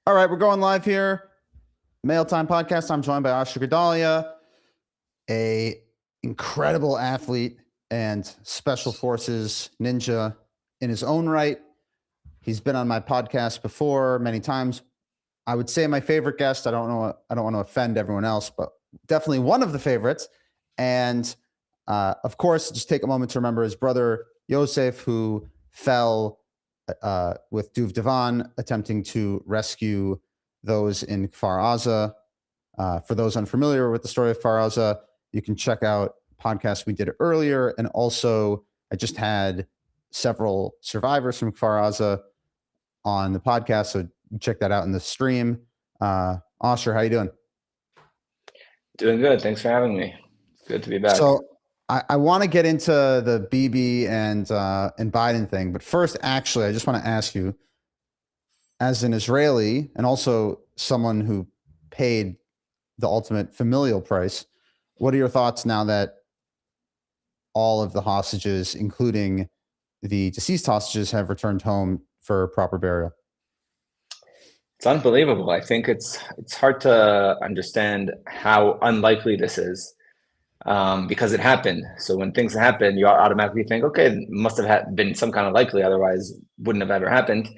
All right, we're going live here. Mail Time Podcast. I'm joined by Osher Gedalia, a incredible athlete and special forces ninja in his own right. He's been on my podcast before many times. I would say my favorite guest. I don't know. I don't want to offend everyone else, but definitely one of the favorites. And of course, just take a moment to remember his brother Yosef, who fell with Duv Devan attempting to rescue those in Kfar Aza. For those unfamiliar with the story of Kfar Aza, you can check out podcasts we did earlier. And also, I just had several survivors from Kfar Aza on the podcast, so check that out in the stream. Osher, how you doing? Doing good. Thanks for having me. It's good to be back. So I want to get into the Bibi and Biden thing, but first, actually, I just want to ask you, as an Israeli and also someone who paid the ultimate familial price, what are your thoughts now that all of the hostages, including the deceased hostages, have returned home for proper burial? It's unbelievable. I think it's hard to understand how unlikely this is because it happened. So when things happen, you automatically think, okay, it must have been some kind of likely, otherwise wouldn't have ever happened.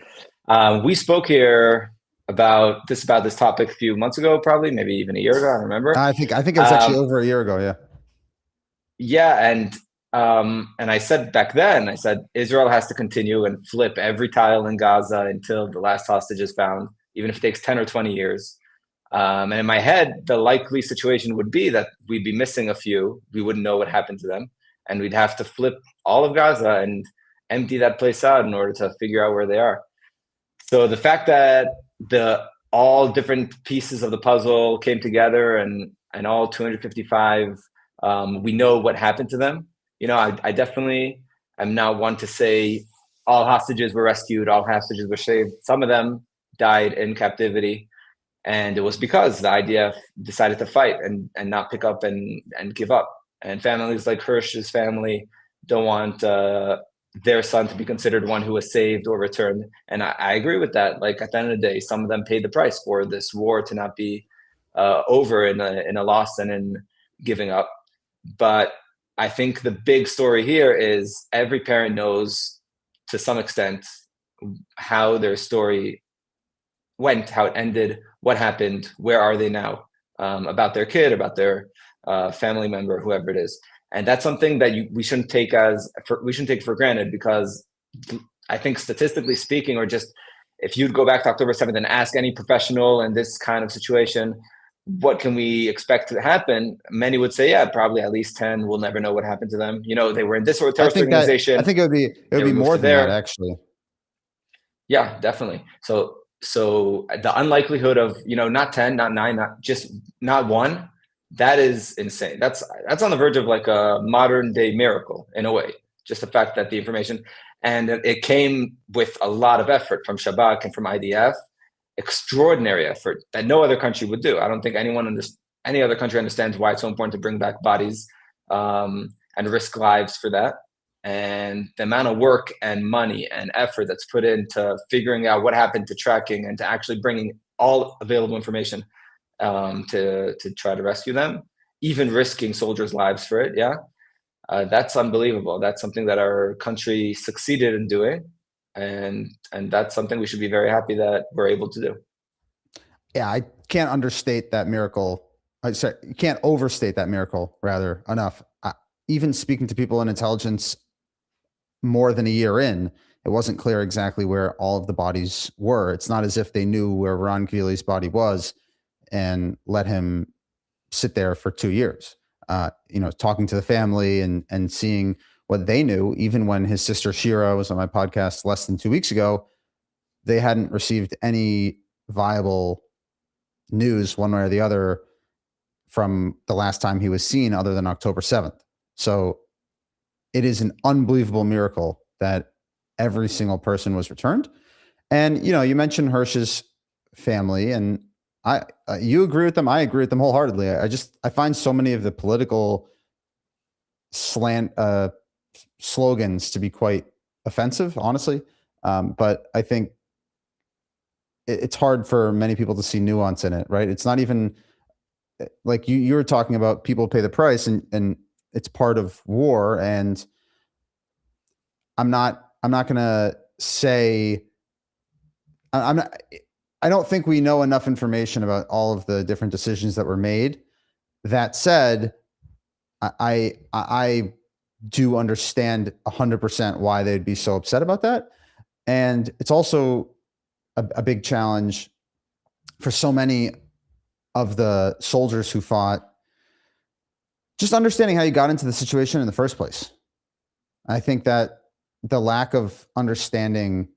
We spoke here about this topic a few months ago, probably maybe even a year ago. I don't remember. I think it was actually over a year ago. Yeah. Yeah, and I said back then, I said Israel has to continue and flip every tile in Gaza until the last hostage is found, even if it takes 10 or 20 years. And in my head, the likely situation would be that we'd be missing a few. We wouldn't know what happened to them, and we'd have to flip all of Gaza and empty that place out in order to figure out where they are. So the fact that all different pieces of the puzzle came together and all 255, we know what happened to them. You know, I definitely am not one to say all hostages were rescued, all hostages were saved. Some of them died in captivity, and it was because the IDF decided to fight and not pick up and give up. And families like Hirsch's family don't want their son to be considered one who was saved or returned. And I agree with that. Like, at the end of the day, some of them paid the price for this war to not be over in a loss and in giving up. But I think the big story here is every parent knows to some extent how their story went, how it ended, what happened, where are they now, about their kid, about their family member, whoever it is. And that's something that we shouldn't take for granted, because I think statistically speaking, or just if you'd go back to October 7th and ask any professional in this kind of situation, what can we expect to happen? Many would say, yeah, probably at least 10. We'll never know what happened to them. You know, they were in this terrorist organization. I think it would be more than that, actually. Yeah, definitely. So the unlikelihood of, not 10, not 9, not 1, that is insane. That's on the verge of like a modern day miracle in a way. Just the fact that the information, and it came with a lot of effort from Shabak and from IDF, extraordinary effort that no other country would do. I don't think any other country understands why it's so important to bring back bodies and risk lives for that. And the amount of work and money and effort that's put into figuring out what happened, to tracking, and to actually bringing all available information to try to rescue them, even risking soldiers' lives for it. Yeah, that's unbelievable. That's something that our country succeeded in doing, and that's something we should be very happy that we're able to do. Yeah, I can't understate that miracle. Sorry, you can't overstate that miracle, rather, enough. Even speaking to people in intelligence more than a year in, it wasn't clear exactly where all of the bodies were. It's not as if they knew where Ron Gili's body was and let him sit there for 2 years. Talking to the family and seeing what they knew, even when his sister Shira was on my podcast less than 2 weeks ago, they hadn't received any viable news one way or the other from the last time he was seen, other than October 7th. So it is an unbelievable miracle that every single person was returned. And, you mentioned Hirsch's family, and you agree with them. I agree with them wholeheartedly. I find so many of the political slogans to be quite offensive, honestly. But I think it's hard for many people to see nuance in it, right? It's not even like you were talking about people pay the price, and it's part of war. And I'm not gonna say I'm not. I don't think we know enough information about all of the different decisions that were made. That said, I do understand 100% why they'd be so upset about that, and it's also a big challenge for so many of the soldiers who fought. Just understanding how you got into the situation in the first place. I think that the lack of understanding,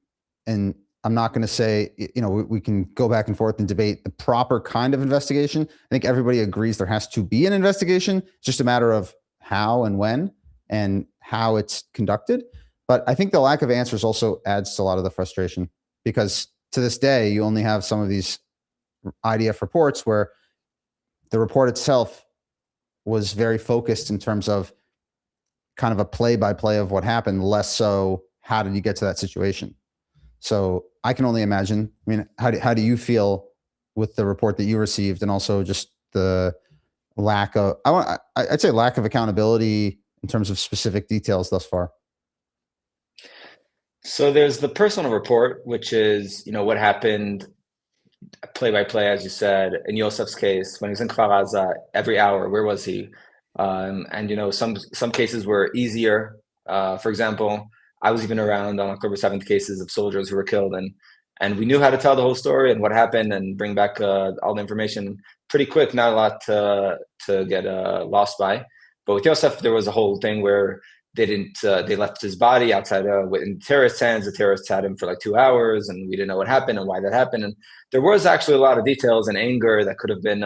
and I'm not going to say, we can go back and forth and debate the proper kind of investigation. I think everybody agrees there has to be an investigation. It's just a matter of how and when and how it's conducted. But I think the lack of answers also adds to a lot of the frustration, because to this day, you only have some of these IDF reports where the report itself was very focused in terms of kind of a play-by-play of what happened, less so how did you get to that situation. So I can only imagine. I mean, how do you feel with the report that you received, and also just the lack of I'd say lack of accountability in terms of specific details thus far? So there's the personal report, which is, what happened play by play, as you said, in Yosef's case, when he was in Kfar Aza, every hour, where was he? And some cases were easier. For example, I was even around on October 7th cases of soldiers who were killed, and we knew how to tell the whole story and what happened and bring back all the information pretty quick. Not a lot to get lost by. But with Yosef, there was a whole thing where they left his body outside in terrorist hands. The terrorists had him for like 2 hours, and we didn't know what happened and why that happened. And there was actually a lot of details and anger that could have been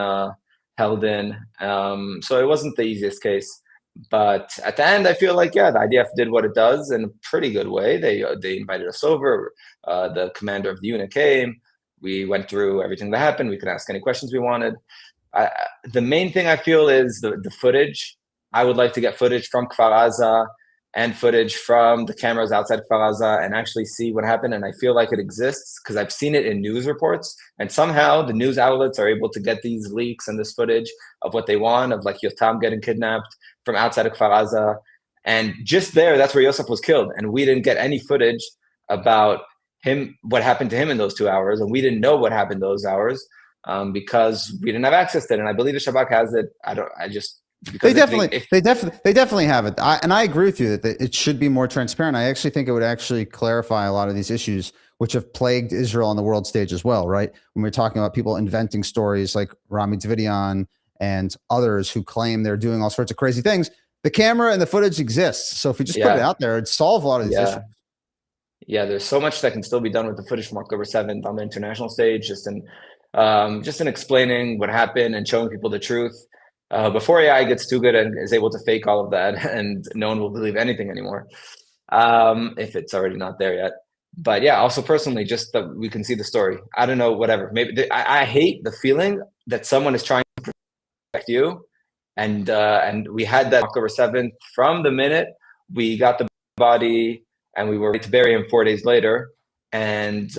held in. So it wasn't the easiest case. But at the end, I feel like, yeah, the IDF did what it does in a pretty good way. They invited us over. The commander of the unit came. We went through everything that happened. We could ask any questions we wanted. The main thing I feel is the footage. I would like to get footage from Kfar Aza and footage from the cameras outside Kfar Aza and actually see what happened. And I feel like it exists because I've seen it in news reports. And somehow the news outlets are able to get these leaks and this footage of what they want, of like Yotam getting kidnapped from outside of Kfar Aza. And just there, that's where Yosef was killed. And we didn't get any footage about him, what happened to him in those 2 hours. And we didn't know what happened those hours because we didn't have access to it. And I believe the Shabak has it. They definitely have it. And I agree with you that it should be more transparent. I actually think it would actually clarify a lot of these issues which have plagued Israel on the world stage as well, right? When we're talking about people inventing stories like Rami Davidian and others who claim they're doing all sorts of crazy things, the camera and the footage exists. So if we just put it out there, it'd solve a lot of these issues. Yeah, there's so much that can still be done with the footage from October 7th on the international stage, just in explaining what happened and showing people the truth. Before AI gets too good and is able to fake all of that, and no one will believe anything anymore, if it's already not there yet. But yeah, also personally, just that we can see the story. I don't know, whatever. Maybe I hate the feeling that someone is trying to protect you, and we had that October 7th from the minute we got the body, and we were ready to bury him 4 days later, and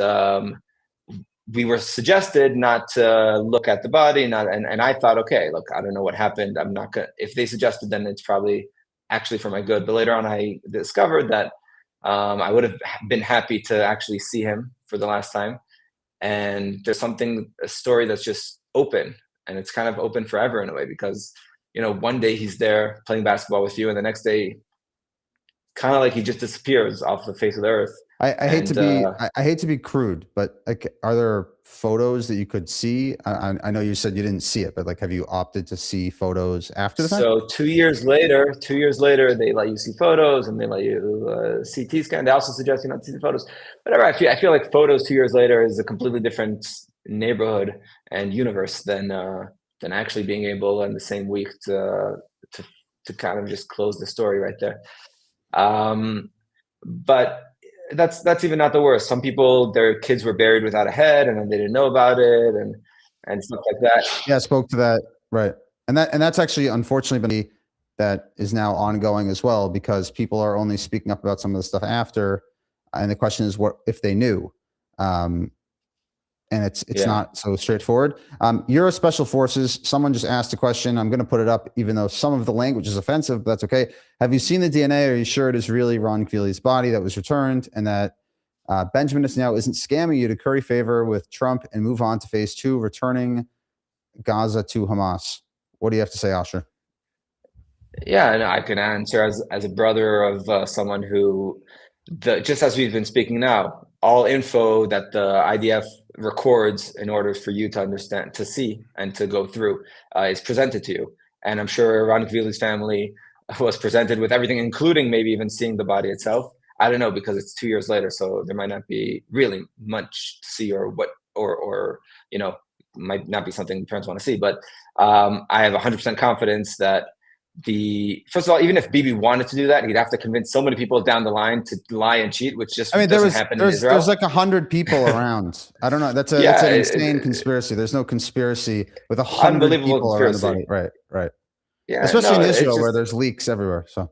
we were suggested not to look at the body, and I thought, okay, look, I don't know what happened. I'm not gonna. If they suggested, then it's probably actually for my good. But later on, I discovered that I would have been happy to actually see him for the last time. And there's a story that's just open, and it's kind of open forever in a way, because one day he's there playing basketball with you, and the next day, kind of like he just disappears off the face of the earth. I hate to be crude, but like, are there photos that you could see? I know you said you didn't see it, but like, have you opted to see photos after the fact? So 2 years later, they let you see photos, and they let you CT scan. They also suggest you not see the photos. Whatever. I feel like photos 2 years later is a completely different neighborhood and universe than actually being able in the same week to kind of just close the story right there. But that's even not the worst. Some people, their kids were buried without a head, and then they didn't know about it, and stuff like that. Yeah, I spoke to that, right? And that's actually, unfortunately, that is now ongoing as well, because people are only speaking up about some of the stuff after, and the question is, what if they knew? and it's Yeah. not so straightforward. You're a special forces. Someone just asked a question. I'm going to put it up, even though some of the language is offensive, but that's okay. Have you seen the DNA? Are you sure it is really Ron Keely's body that was returned, and that Benjamin Netanyahu isn't scamming you to curry favor with Trump and move on to phase 2, returning Gaza to Hamas? What do you have to say, Asher? Yeah, and I can answer as a brother of someone who, just as we've been speaking now, all info that the IDF records in order for you to understand, to see, and to go through is presented to you. And I'm sure Ron Kvili's family was presented with everything, including maybe even seeing the body itself. I don't know, because it's 2 years later, so there might not be really much to see, or what, or might not be something parents want to see. But I have 100% confidence that first of all, even if Bibi wanted to do that, he'd have to convince so many people down the line to lie and cheat, which just doesn't happen in Israel. There's like 100 people around. I don't know. That's an insane conspiracy. There's no conspiracy with 100 people around the body. Right. Yeah, especially in Israel, where there's leaks everywhere. So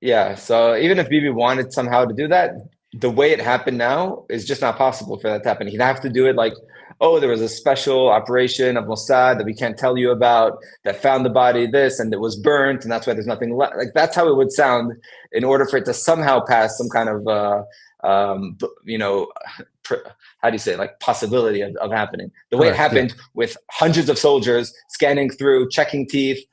yeah, so even if Bibi wanted somehow to do that, the way it happened now is just not possible for that to happen. He'd have to do it like, oh, there was a special operation of Mossad that we can't tell you about that found the body this, and it was burnt, and that's why there's nothing left. Like, that's how it would sound in order for it to somehow pass some kind of how do you say it? Like possibility of happening. The way it happened with hundreds of soldiers scanning through, checking teeth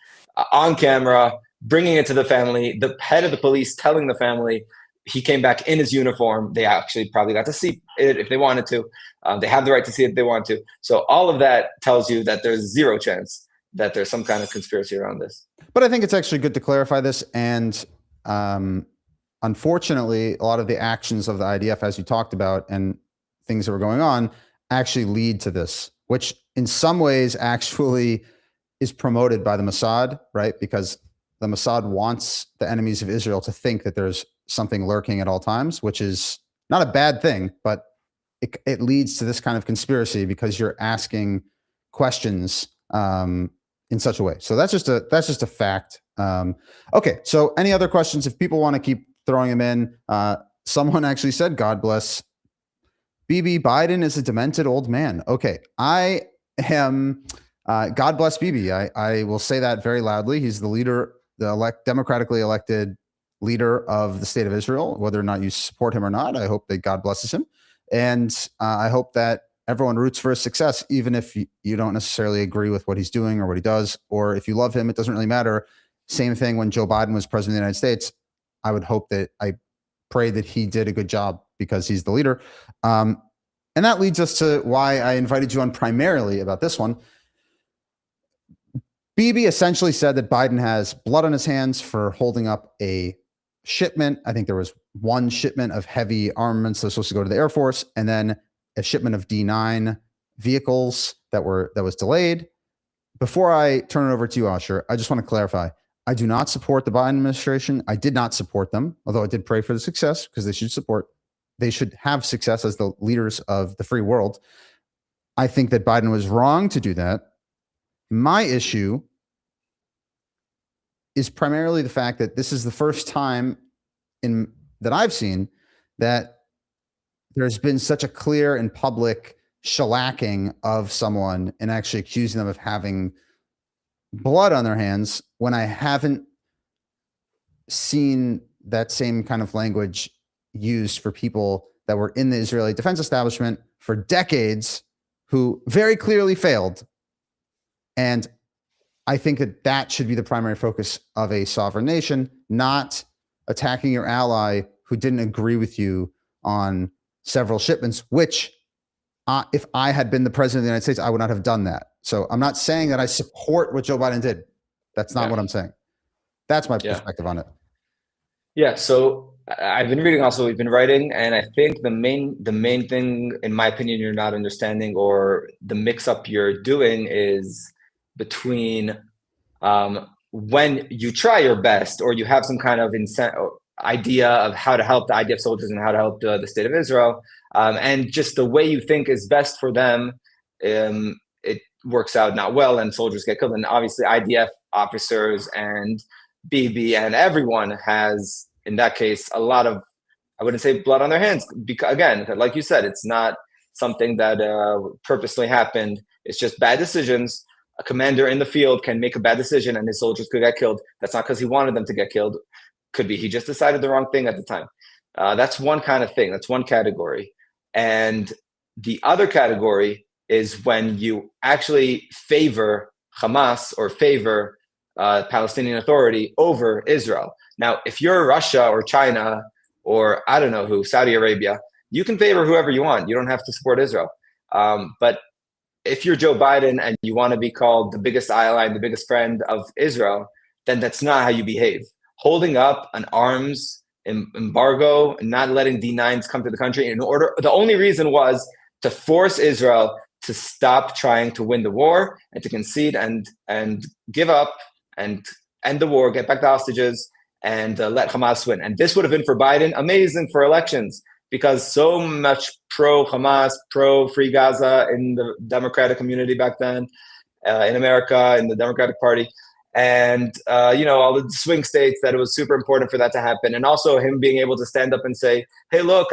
on camera, bringing it to the family, the head of the police telling the family he came back in his uniform. They actually probably got to see it if they wanted to. They have the right to see it if they want to. So all of that tells you that there's zero chance that there's some kind of conspiracy around this. But I think it's actually good to clarify this. And unfortunately, a lot of the actions of the IDF, as you talked about, and things that were going on, actually lead to this, which in some ways actually is promoted by the Mossad, right? Because the Mossad wants the enemies of Israel to think that there's something lurking at all times, which is not a bad thing, but it leads to this kind of conspiracy because you're asking questions in such a way. So that's just a fact. Okay, so any other questions? If people want to keep throwing them in, someone actually said, "God bless Bibi. Biden is a demented old man." Okay, I am. God bless Bibi. I will say that very loudly. He's the leader, democratically elected leader of the state of Israel. Whether or not you support him or not, I hope that God blesses him. And I hope that everyone roots for his success, even if you don't necessarily agree with what he's doing or what he does, or if you love him, it doesn't really matter. Same thing when Joe Biden was president of the United States. I pray that he did a good job because he's the leader. And that leads us to why I invited you on primarily about this one. Bibi essentially said that Biden has blood on his hands for holding up a shipment. I think there was one shipment of heavy armaments that was supposed to go to the Air Force, and then a shipment of D9 vehicles that was delayed. Before I turn it over to you, Asher, I just want to clarify. I do not support the Biden administration. I did not support them, although I did pray for the success because they should have success as the leaders of the free world. I think that Biden was wrong to do that. My issue is primarily the fact that this is the first time that I've seen that there's been such a clear and public shellacking of someone and actually accusing them of having blood on their hands when I haven't seen that same kind of language used for people that were in the Israeli defense establishment for decades who very clearly failed. And I think that should be the primary focus of a sovereign nation, not attacking your ally who didn't agree with you on several shipments, which if I had been the president of the United States, I would not have done that. So I'm not saying that I support what Joe Biden did. That's not what I'm saying. That's my perspective on it. Yeah. So I've been reading also, we've been writing, and I think the main thing, in my opinion, you're not understanding, or the mix up you're doing, is between when you try your best or you have some kind of idea of how to help the IDF soldiers and how to help the state of Israel, and just the way you think is best for them, it works out not well and soldiers get killed. And obviously IDF officers and Bibi and everyone has, in that case, a lot of, I wouldn't say blood on their hands, because again, like you said, it's not something that purposely happened. It's just bad decisions. A commander in the field can make a bad decision and his soldiers could get killed. That's not because he wanted them to get killed. Could be he just decided the wrong thing at the time. That's one kind of thing. That's one category. And the other category is when you actually favor Hamas or favor Palestinian Authority over Israel. Now, if you're Russia or China or I don't know who, Saudi Arabia, you can favor whoever you want. You don't have to support Israel. But if you're Joe Biden and you want to be called the biggest ally and the biggest friend of Israel, then that's not how you behave. Holding up an arms embargo and not letting D9s come to the country in order, the only reason was to force Israel to stop trying to win the war and to concede and give up and end the war, get back the hostages, and let Hamas win. And this would have been for Biden amazing for elections, because so much pro-Hamas, pro-Free Gaza in the Democratic community back then, in America, in the Democratic Party. And, all the swing states, that it was super important for that to happen. And also him being able to stand up and say, hey, look,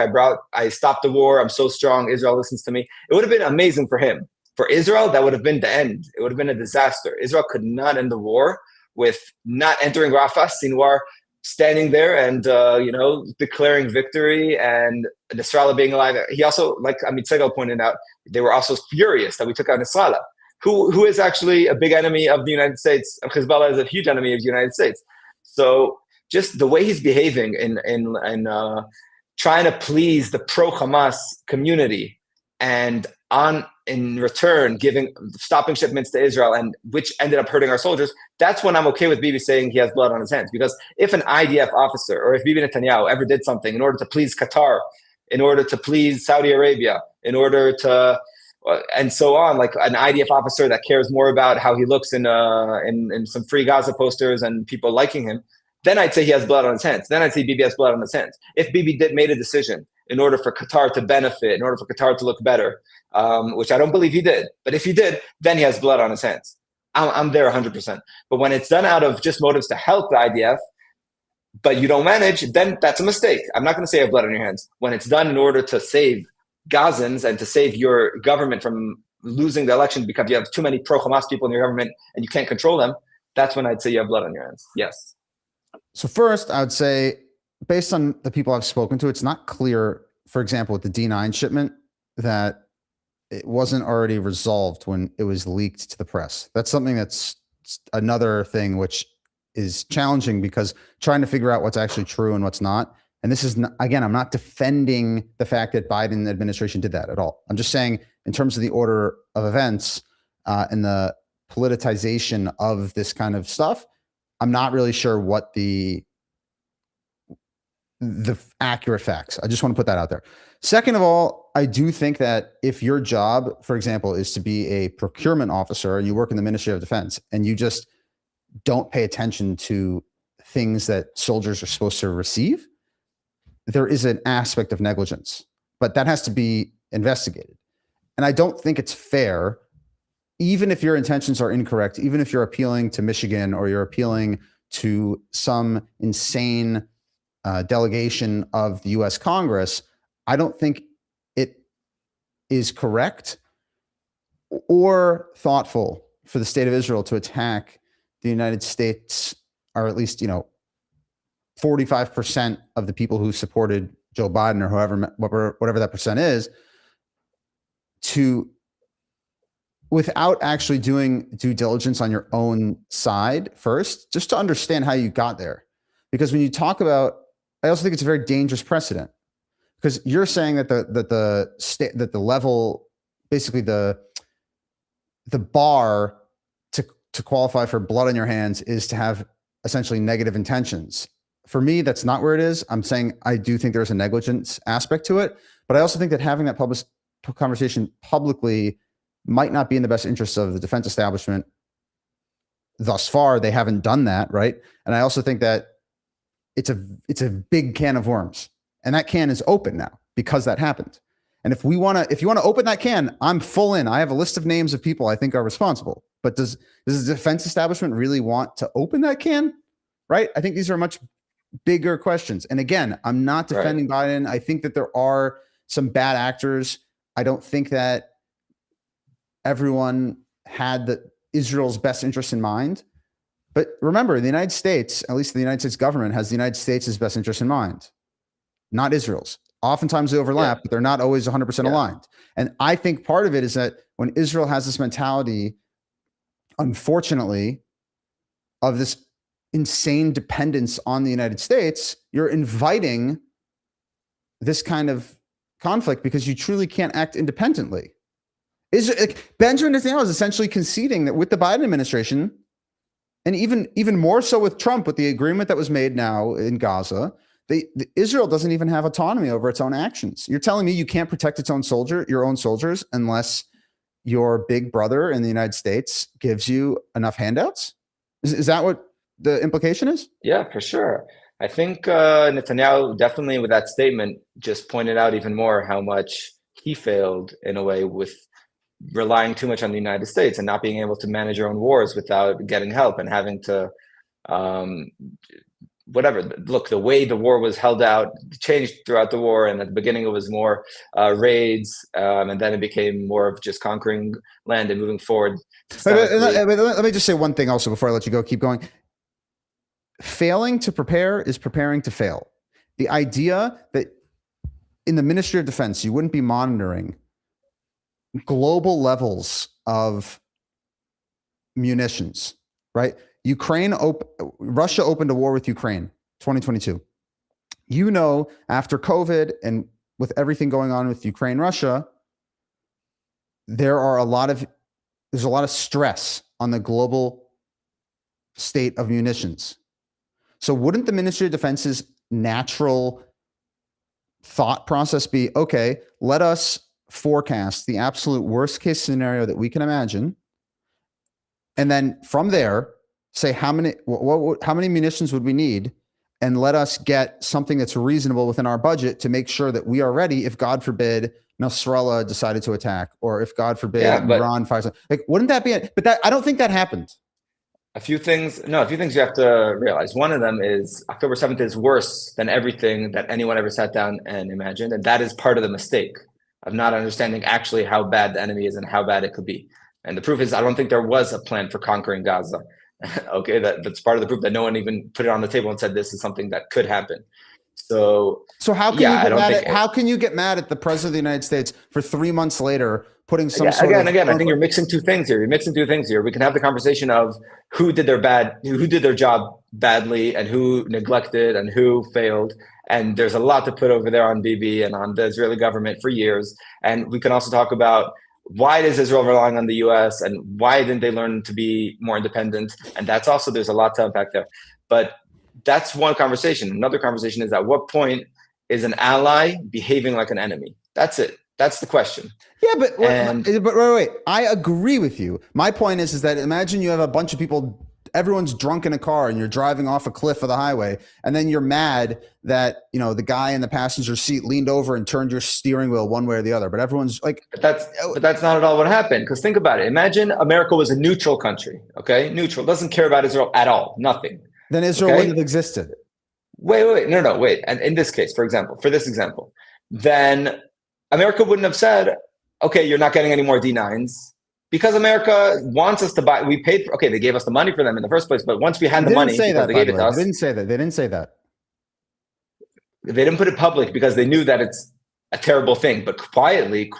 I stopped the war. I'm so strong. Israel listens to me. It would have been amazing for him. For Israel, that would have been the end. It would have been a disaster. Israel could not end the war with not entering Rafah, Sinwar, standing there and, declaring victory, and Nasrallah being alive. He also, like Amit Segal pointed out, they were also furious that we took out Nasrallah, who is actually a big enemy of the United States. Hezbollah is a huge enemy of the United States. So just the way he's behaving in trying to please the pro-Hamas community, and in return stopping shipments to Israel, and which ended up hurting our soldiers, that's when I'm okay with Bibi saying he has blood on his hands. Because if an IDF officer, or if Bibi Netanyahu ever did something in order to please Qatar, in order to please Saudi Arabia, in order to and so on, like an IDF officer that cares more about how he looks in some Free Gaza posters and people liking him, then I'd say he has blood on his hands. Then I'd say Bibi has blood on his hands. If Bibi made a decision in order for Qatar to benefit, in order for Qatar to look better, which I don't believe he did, but if he did, then he has blood on his hands. I'm there 100%. But when it's done out of just motives to help the IDF, but you don't manage, then that's a mistake. I'm not going to say you have blood on your hands. When it's done in order to save Gazans and to save your government from losing the election because you have too many pro-Hamas people in your government and you can't control them, that's when I'd say you have blood on your hands. Yes. So first, I would say, based on the people I've spoken to, it's not clear, for example, with the D9 shipment, that it wasn't already resolved when it was leaked to the press. That's something that's another thing which is challenging, because trying to figure out what's actually true and what's not. And this is, again, I'm not defending the fact that Biden administration did that at all. I'm just saying, in terms of the order of events and the politicization of this kind of stuff, I'm not really sure what the accurate facts. I just want to put that out there. Second of all, I do think that if your job, for example, is to be a procurement officer and you work in the Ministry of Defense and you just don't pay attention to things that soldiers are supposed to receive, there is an aspect of negligence, but that has to be investigated. And I don't think it's fair, even if your intentions are incorrect, even if you're appealing to Michigan or you're appealing to some insane delegation of the US Congress, I don't think it is correct or thoughtful for the state of Israel to attack the United States, or at least, 45% of the people who supported Joe Biden, or whatever that percent is, without actually doing due diligence on your own side first, just to understand how you got there. Because when you talk about, I also think it's a very dangerous precedent, because you're saying that the level, basically the bar to qualify for blood on your hands is to have essentially negative intentions. For me, that's not where it is. I'm saying I do think there's a negligence aspect to it, but I also think that having that conversation publicly might not be in the best interest of the defense establishment. Thus far, they haven't done that, right? And I also think that it's a big can of worms, and that can is open now because that happened. And if you want to open that can, I'm full in. I have a list of names of people I think are responsible. But does the defense establishment really want to open that can? Right? I think these are much bigger questions. And again, I'm not defending Biden. I think that there are some bad actors. I don't think that everyone had Israel's best interest in mind. But remember, the United States, at least the United States government, has the United States' best interest in mind, not Israel's. Oftentimes they overlap, but they're not always 100% aligned. And I think part of it is that when Israel has this mentality, unfortunately, of this insane dependence on the United States, you're inviting this kind of conflict because you truly can't act independently. Benjamin Netanyahu is essentially conceding that with the Biden administration, and even more so with Trump, with the agreement that was made now in Gaza, Israel doesn't even have autonomy over its own actions. You're telling me you can't protect your own soldiers, unless your big brother in the United States gives you enough handouts? Is that what the implication is? Yeah, for sure. I think Netanyahu definitely, with that statement, just pointed out even more how much he failed in a way with relying too much on the United States and not being able to manage your own wars without getting help and having to whatever. Look, the way the war was held out changed throughout the war, and at the beginning it was more raids, and then it became more of just conquering land and moving forward. Let me just say one thing also before I let you go. Keep going. Failing to prepare is preparing to fail. The idea that in the Ministry of Defense you wouldn't be monitoring global levels of munitions, right? Russia opened a war with Ukraine, 2022. You know, after COVID and with everything going on with Ukraine, Russia, there's a lot of stress on the global state of munitions. So wouldn't the Ministry of Defense's natural thought process be, okay, let us forecast the absolute worst case scenario that we can imagine, and then from there say how many munitions would we need, and let us get something that's reasonable within our budget to make sure that we are ready if, God forbid, Nasrallah decided to attack, or if, God forbid, Iran fires. Like, wouldn't that be it? But I don't think that happened. A few things you have to realize. One of them is October 7th is worse than everything that anyone ever sat down and imagined. And that is part of the mistake of not understanding actually how bad the enemy is and how bad it could be. And the proof is, I don't think there was a plan for conquering Gaza. Okay, that's part of the proof that no one even put it on the table and said this is something that could happen. So how can you get mad at the president of the United States for 3 months later putting some again? I think you're mixing two things here. We can have the conversation of who did their job badly and who neglected and who failed. And there's a lot to put over there on Bibi and on the Israeli government for years. And we can also talk about why is Israel relying on the US and why didn't they learn to be more independent? And that's also, there's a lot to unpack there. But that's one conversation. Another conversation is, at what point is an ally behaving like an enemy? That's it. That's the question. Yeah, but wait. I agree with you. My point is that imagine you have a bunch of people, everyone's drunk in a car, and you're driving off a cliff of the highway, and then you're mad that, you know, the guy in the passenger seat leaned over and turned your steering wheel one way or the other. But everyone's like, but that's not at all what happened. Because think about it. Imagine America was a neutral country. Okay, neutral, doesn't care about Israel at all. Nothing. Then Israel wouldn't have existed. Wait. No. And in this case, for this example, then America wouldn't have said, okay, you're not getting any more D9s, because America wants us to buy. We paid for, okay, they gave us the money for them in the first place, but once we had the money, they gave it to us. They didn't say that. They didn't say that. They didn't put it public because they knew that it's a terrible thing. But quietly,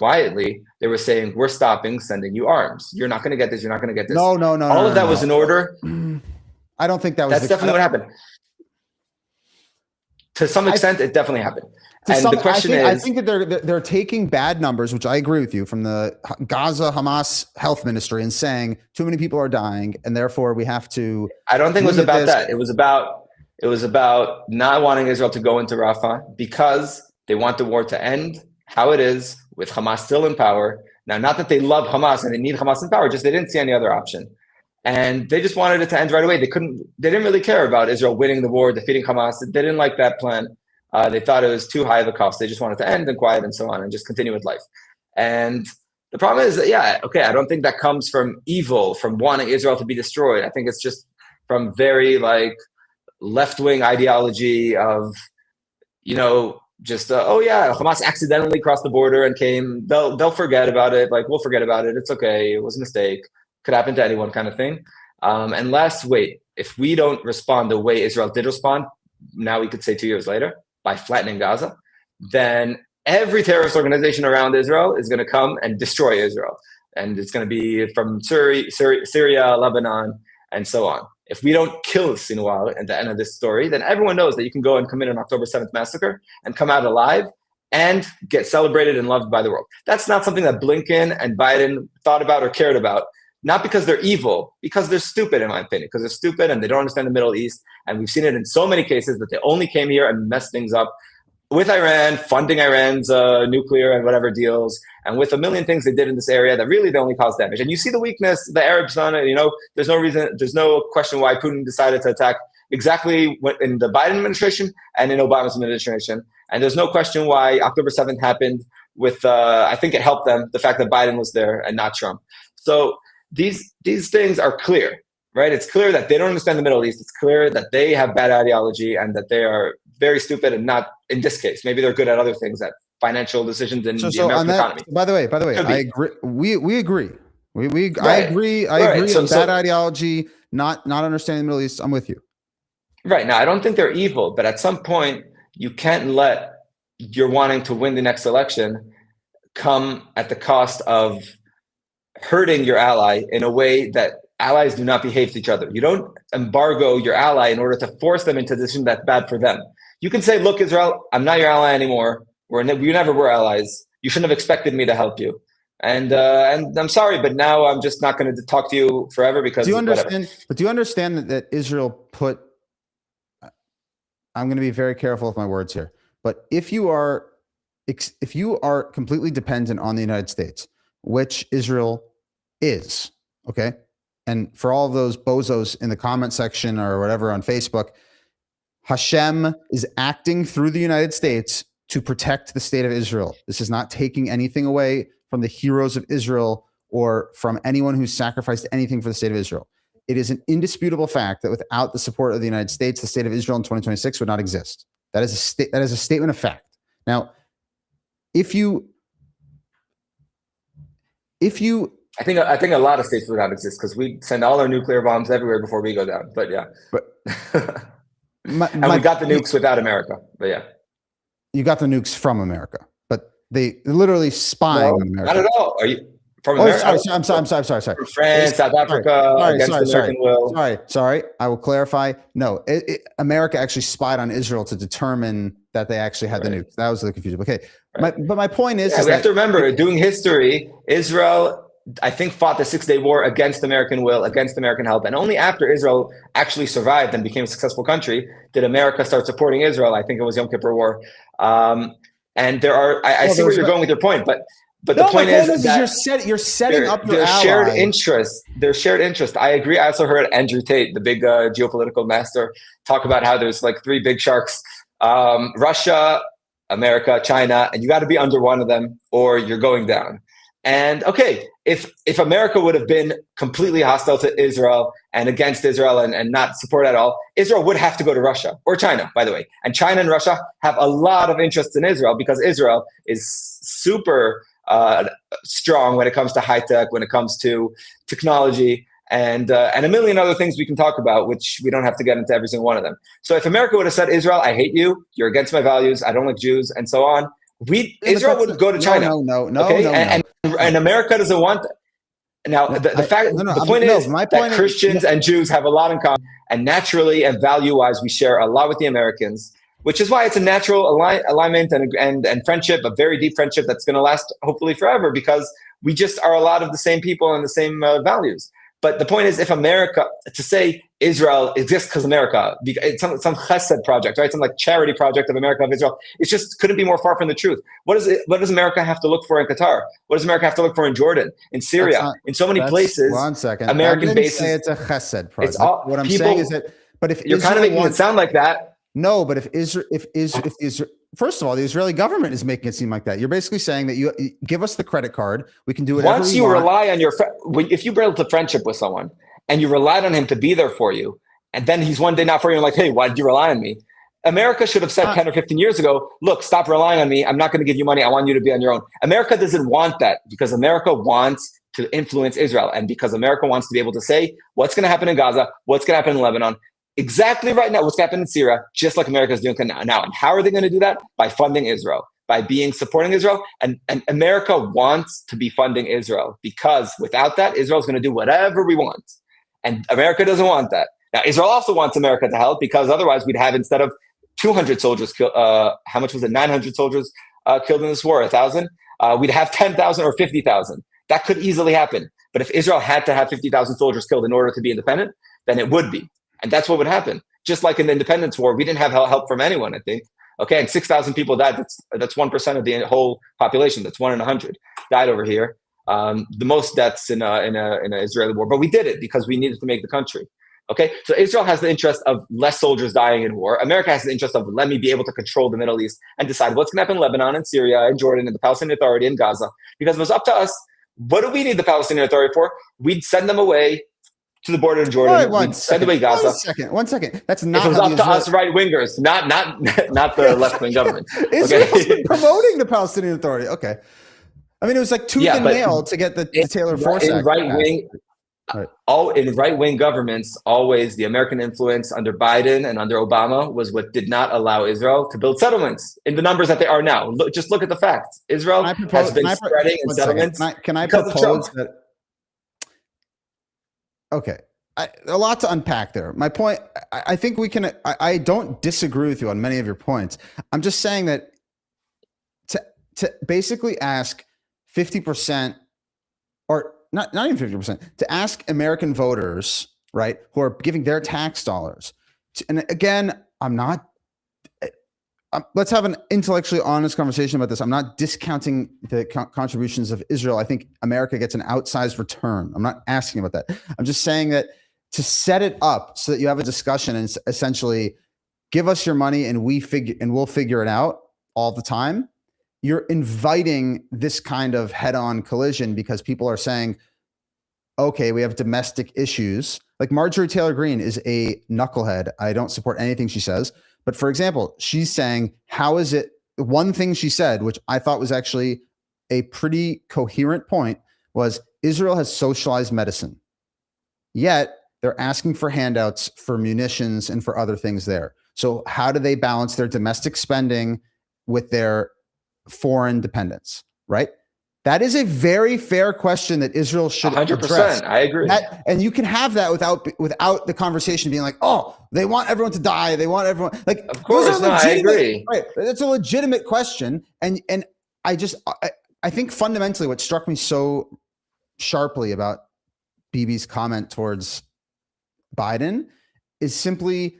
they were saying, we're stopping sending you arms. You're not going to get this. You're not going to get this. No. All of that was in order. I don't think that was. That's definitely what happened. To some extent, it definitely happened. And the question is, I think that they're taking bad numbers, which I agree with you, from the Gaza Hamas health ministry, and saying too many people are dying, and therefore we have to. I don't think it was about that. It was about not wanting Israel to go into Rafah because they want the war to end how it is, with Hamas still in power. Now, not that they love Hamas and they need Hamas in power, just they didn't see any other option. And they just wanted it to end right away. They didn't really care about Israel winning the war, defeating Hamas. They didn't like that plan. They thought it was too high of a cost. They just wanted to end and quiet and so on and just continue with life. And the problem is that, I don't think that comes from evil, from wanting Israel to be destroyed. I think it's just from very left-wing ideology of, just oh yeah, Hamas accidentally crossed the border and came. They'll forget about it. Like we'll forget about it. It's okay. It was a mistake. Could happen to anyone, kind of thing. Unless wait, if we don't respond the way Israel did respond, now we could say 2 years later by flattening Gaza, then every terrorist organization around Israel is going to come and destroy Israel, and it's going to be from Syria, Lebanon, and so on. If we don't kill Sinwar at the end of this story, then everyone knows that you can go and commit an October 7th massacre and come out alive and get celebrated and loved by the world. That's not something that Blinken and Biden thought about or cared about. Not because they're evil, because they're stupid, in my opinion, because they're stupid and they don't understand the Middle East. And we've seen it in so many cases that they only came here and messed things up with Iran, funding Iran's nuclear and whatever deals, and with a million things they did in this area that really they only caused damage. And you see the weakness, the Arabs on it. There's no reason, there's no question why Putin decided to attack exactly in the Biden administration and in Obama's administration. And there's no question why October 7th happened with, I think it helped them, the fact that Biden was there and not Trump. So these things are clear, right? It's clear that they don't understand the Middle East. It's clear that they have bad ideology and that they are very stupid and not, in this case, maybe they're good at other things, at financial decisions in the American economy. By the way, I agree. We agree. Right. I agree. So, bad ideology, not understanding the Middle East. I'm with you. Right. Now, I don't think they're evil, but at some point, you can't let your wanting to win the next election come at the cost of hurting your ally in a way that allies do not behave to each other. You don't embargo your ally in order to force them into a decision that's bad for them. You can say, look, Israel, I'm not your ally anymore. We never were allies. You shouldn't have expected me to help you. And I'm sorry, but now I'm just not going to talk to you forever because do you understand? Whatever. But do you understand that Israel put? I'm going to be very careful with my words here. But if you are completely dependent on the United States, which Israel is, okay, and for all of those bozos in the comment section or whatever on Facebook, Hashem is acting through the United States to protect the state of Israel. This is not taking anything away from the heroes of Israel or from anyone who's sacrificed anything for the state of Israel. It is an indisputable fact that without the support of the United States, the state of Israel in 2026 would not exist. That is a statement of fact. Now, if you I think a lot of states would not exist because we send all our nuclear bombs everywhere before we go down. But yeah, and we got the nukes without America. But yeah, you got the nukes from America, but they literally spying on America. Not at all. Are you from America? I'm sorry. From France, South Africa, against the American will. Sorry. I will clarify. No, America actually spied on Israel to determine that they actually had the nukes. That was the confusion. Okay, but my point is, we have to remember, doing history, Israel, I think, fought the 6-Day War against American will, against American help. And only after Israel actually survived and became a successful country did America start supporting Israel. I think it was Yom Kippur War. And there are, I see where you're going with your point, but the point is that you're setting up your ally. Shared interest. There's shared interest. I agree. I also heard Andrew Tate, the big geopolitical master, talk about how there's like 3 big sharks, Russia, America, China, and you got to be under one of them or you're going down. And okay, if America would have been completely hostile to Israel and against Israel and not support at all, Israel would have to go to Russia or China, by the way. And China and Russia have a lot of interest in Israel because Israel is super strong when it comes to high tech, when it comes to technology, and a million other things we can talk about, which we don't have to get into every single one of them. So if America would have said, Israel, I hate you, you're against my values, I don't like Jews, and so on, Israel would go to China. No. And America doesn't want that. Now, the point is that Christians and Jews have a lot in common, and naturally and value-wise, we share a lot with the Americans, which is why it's a natural alignment and friendship, a very deep friendship that's going to last hopefully forever, because we just are a lot of the same people and the same values. But the point is, if America, to say Israel exists because America, it's some chesed project, right? Some like charity project of America, of Israel. It just couldn't be more far from the truth. What does America have to look for in Qatar? What does America have to look for in Jordan, in Syria, in so many places? 1 second. American bases. Say it's a chesed project. What I'm saying is that, but if you're kind of making it sound like that. No, but if Israel, first of all, the Israeli government is making it seem like that. You're basically saying that you give us the credit card. We can do whatever Once we you want. rely on if you build a friendship with someone and you relied on him to be there for you, and then he's one day not for you, and like, hey, why did you rely on me? America should have said 10 or 15 years ago, look, stop relying on me. I'm not going to give you money. I want you to be on your own. America doesn't want that because America wants to influence Israel. And because America wants to be able to say what's going to happen in Gaza, what's going to happen in Lebanon, exactly right now, what's going to happen in Syria, just like America is doing now. And how are they going to do that? By funding Israel, by supporting Israel. And America wants to be funding Israel because without that, Israel is going to do whatever we want. And America doesn't want that. Now, Israel also wants America to help because otherwise we'd have, instead of 200 soldiers killed, how much was it? 900 soldiers killed in this war, 1,000? We'd have 10,000 or 50,000. That could easily happen. But if Israel had to have 50,000 soldiers killed in order to be independent, then it would be. And that's what would happen. Just like in the independence war, we didn't have help from anyone, I think. Okay, and 6,000 people died. That's 1% of the whole population. That's 1 in 100 died over here. The most deaths in an Israeli war. But we did it because we needed to make the country. Okay, so Israel has the interest of less soldiers dying in war. America has the interest of let me be able to control the Middle East and decide what's going to happen in Lebanon and Syria and Jordan and the Palestinian Authority and Gaza. Because if it was up to us, what do we need the Palestinian Authority for? We'd send them away to the border of Jordan. We'd send away Gaza. One second. That's not. If it was up to us right wingers, not the left wing government. Israel's been promoting the Palestinian Authority. Okay, I mean it was like tooth and nail to get the Taylor Force Act. Right wing. All in right-wing governments, always the American influence under Biden and under Obama was what did not allow Israel to build settlements in the numbers that they are now. Just look at the facts. Israel has been spreading in settlements. Can I propose that? Okay, a lot to unpack there. My point, I think we can. I don't disagree with you on many of your points. I'm just saying that to basically ask 50% or not even 50%, to ask American voters, right, who are giving their tax dollars. And again, let's have an intellectually honest conversation about this. I'm not discounting the contributions of Israel. I think America gets an outsized return. I'm not asking about that. I'm just saying that to set it up so that you have a discussion and essentially give us your money and we'll figure it out all the time. You're inviting this kind of head-on collision because people are saying, okay, we have domestic issues. Like Marjorie Taylor Greene is a knucklehead. I don't support anything she says. But for example, she's saying, how is it, one thing she said, which I thought was actually a pretty coherent point, was Israel has socialized medicine. Yet they're asking for handouts for munitions and for other things there. So how do they balance their domestic spending with their foreign dependence, right? That is a very fair question that Israel should 100%. Address. I agree. And you can have that without the conversation being like, oh, they want everyone to die. They want everyone like. Of course, no, I agree. Right, it's a legitimate question, and I think fundamentally what struck me so sharply about Bibi's comment towards Biden is simply,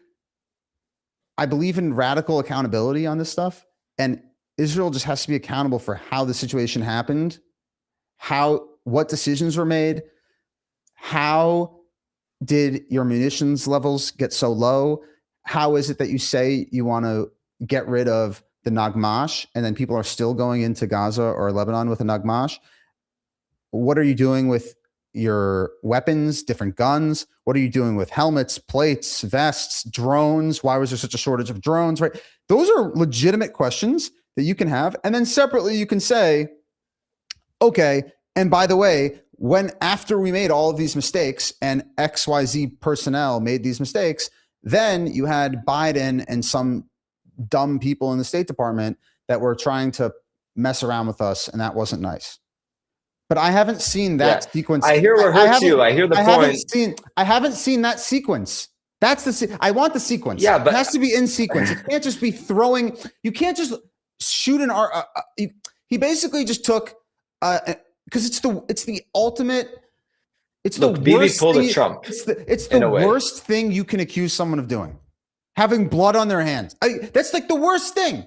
I believe in radical accountability on this stuff, and Israel just has to be accountable for how the situation happened, what decisions were made, how did your munitions levels get so low? How is it that you say you want to get rid of the Nagmash and then people are still going into Gaza or Lebanon with a Nagmash? What are you doing with your weapons, different guns? What are you doing with helmets, plates, vests, drones? Why was there such a shortage of drones, right? Those are legitimate questions that you can have. And then separately, you can say, okay, and by the way, after we made all of these mistakes and XYZ personnel made these mistakes, then you had Biden and some dumb people in the State Department that were trying to mess around with us, and that wasn't nice. But I haven't seen that sequence. I hear what hurts you. I hear the point. I haven't seen that sequence. I want the sequence. Yeah, but it has to be in sequence. It can't just be throwing. You can't just shoot an art. He basically just took because it's the ultimate. It's the worst pulled thing. a Trump. It's the worst thing you can accuse someone of doing. Having blood on their hands. That's like the worst thing.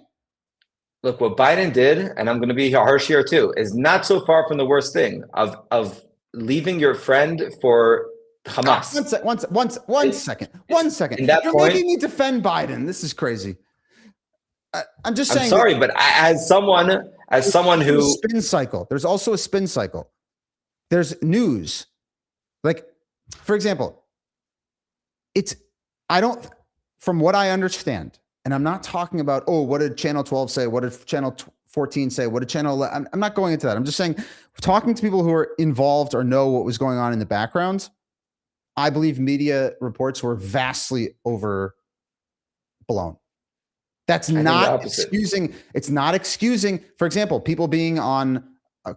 Look, what Biden did, and I'm going to be harsh here too, is not so far from the worst thing of leaving your friend for Hamas. One second. You're making me defend Biden. This is crazy. I'm just saying. I'm sorry, but as someone who spin cycle. There's also a spin cycle. There's news, like, for example, from what I understand, And I'm not talking about, oh, what did Channel 12 say? What did Channel 14 say? What did Channel 11? I'm not going into that. I'm just saying, talking to people who are involved or know what was going on in the background, I believe media reports were vastly overblown. That's not excusing. It's not excusing, for example, people being on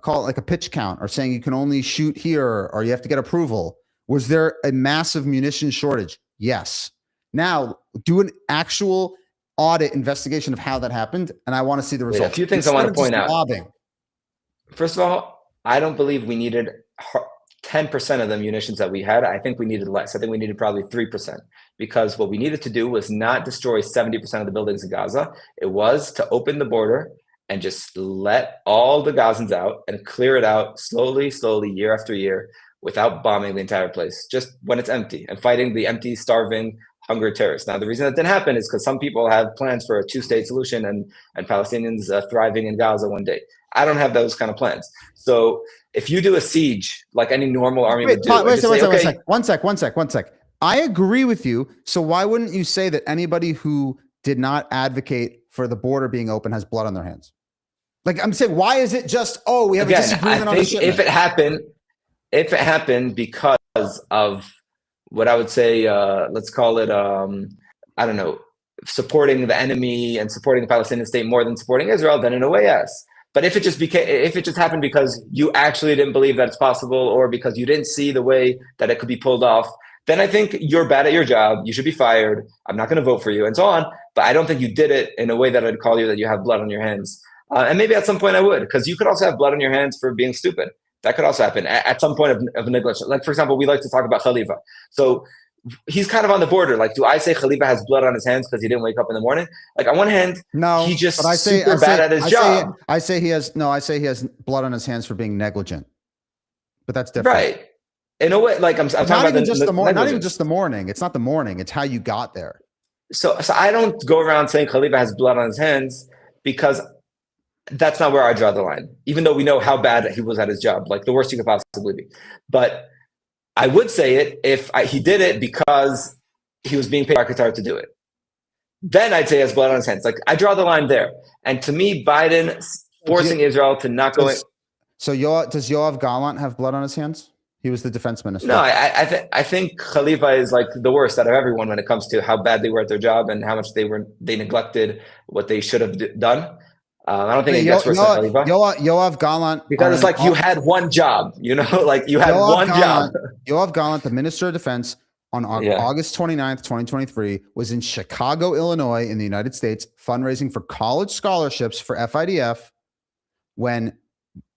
call it like a pitch count or saying you can only shoot here or you have to get approval. Was there a massive munition shortage? Yes. Now do an actual audit investigation of how that happened, and I want to see the results. A few things I want to point out. First of all, I don't believe we needed 10% of the munitions that we had. I think we needed less. I think we needed probably 3%, because what we needed to do was not destroy 70% of the buildings in Gaza. It was to open the border and just let all the Gazans out and clear it out slowly, year after year, without bombing the entire place, just when it's empty, and fighting the empty, starving, hungry terrorists. Now, the reason that didn't happen is because some people have plans for a two-state solution and Palestinians thriving in Gaza one day. I don't have those kind of plans. So if you do a siege like any normal army would do, one sec. I agree with you. So why wouldn't you say that anybody who did not advocate for the border being open has blood on their hands? Like, I'm saying, why is it just, oh, we have a disagreement on the shipment? If it happened because of what I would say, let's call it, I don't know, supporting the enemy and supporting the Palestinian state more than supporting Israel, then in a way, yes. But if it just happened because you actually didn't believe that it's possible, or because you didn't see the way that it could be pulled off, then I think you're bad at your job. You should be fired. I'm not going to vote for you, and so on. But I don't think you did it in a way that I'd call you that you have blood on your hands. And maybe at some point I would, because you could also have blood on your hands for being stupid. That could also happen at some point of negligence. Like, for example, we like to talk about Khalifa. So he's kind of on the border. Like, do I say Khalifa has blood on his hands because he didn't wake up in the morning? Like, on one hand, no, he's just super bad at his job. I say he has blood on his hands for being negligent. But that's different. Right. In a way, like I'm talking about not even just the morning. It's not the morning. It's how you got there. So I don't go around saying Khalifa has blood on his hands, because that's not where I draw the line, even though we know how bad he was at his job, like the worst you could possibly be. But I would say it if he did it because he was being paid by Qatar to do it. Then I'd say he has blood on his hands. Like, I draw the line there. And to me, Biden forcing Israel to not go in. So does Yoav Gallant have blood on his hands? He was the defense minister. No, I think Khalifa is like the worst out of everyone when it comes to how bad they were at their job and how much they neglected what they should have done. I don't think it gets worse than Khalifa. Yoav Gallant, because it's like you had one job, like you had one job. Yoav Gallant, the Minister of Defense, on August 29th, 2023, was in Chicago, Illinois, in the United States, fundraising for college scholarships for FIDF when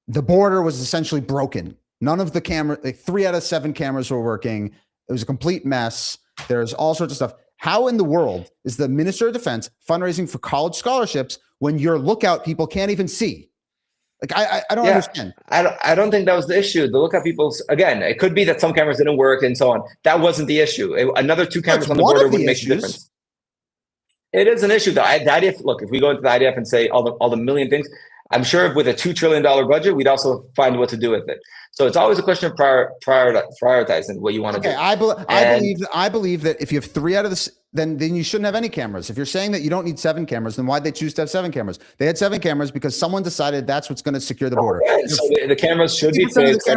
the border was essentially broken. None of the cameras, like 3 out of 7 cameras were working. It was a complete mess. There's all sorts of stuff. How in the world is the Minister of Defense fundraising for college scholarships when your lookout people can't even see? Like, I don't understand. I don't think that was the issue. The lookout people, again, it could be that some cameras didn't work and so on. That wasn't the issue. Another 2 cameras on the border would make a difference. It is an issue, though. The IDF, look, if we go into the IDF and say all the million things, I'm sure with a $2 trillion budget, we'd also find what to do with it. So it's always a question of prioritizing what you want to do. I believe that if you have 3 out of this, then you shouldn't have any cameras. If you're saying that you don't need 7 cameras, then why'd they choose to have 7 cameras? They had 7 cameras because someone decided that's what's going to secure the border. Okay, so the cameras should be fixed.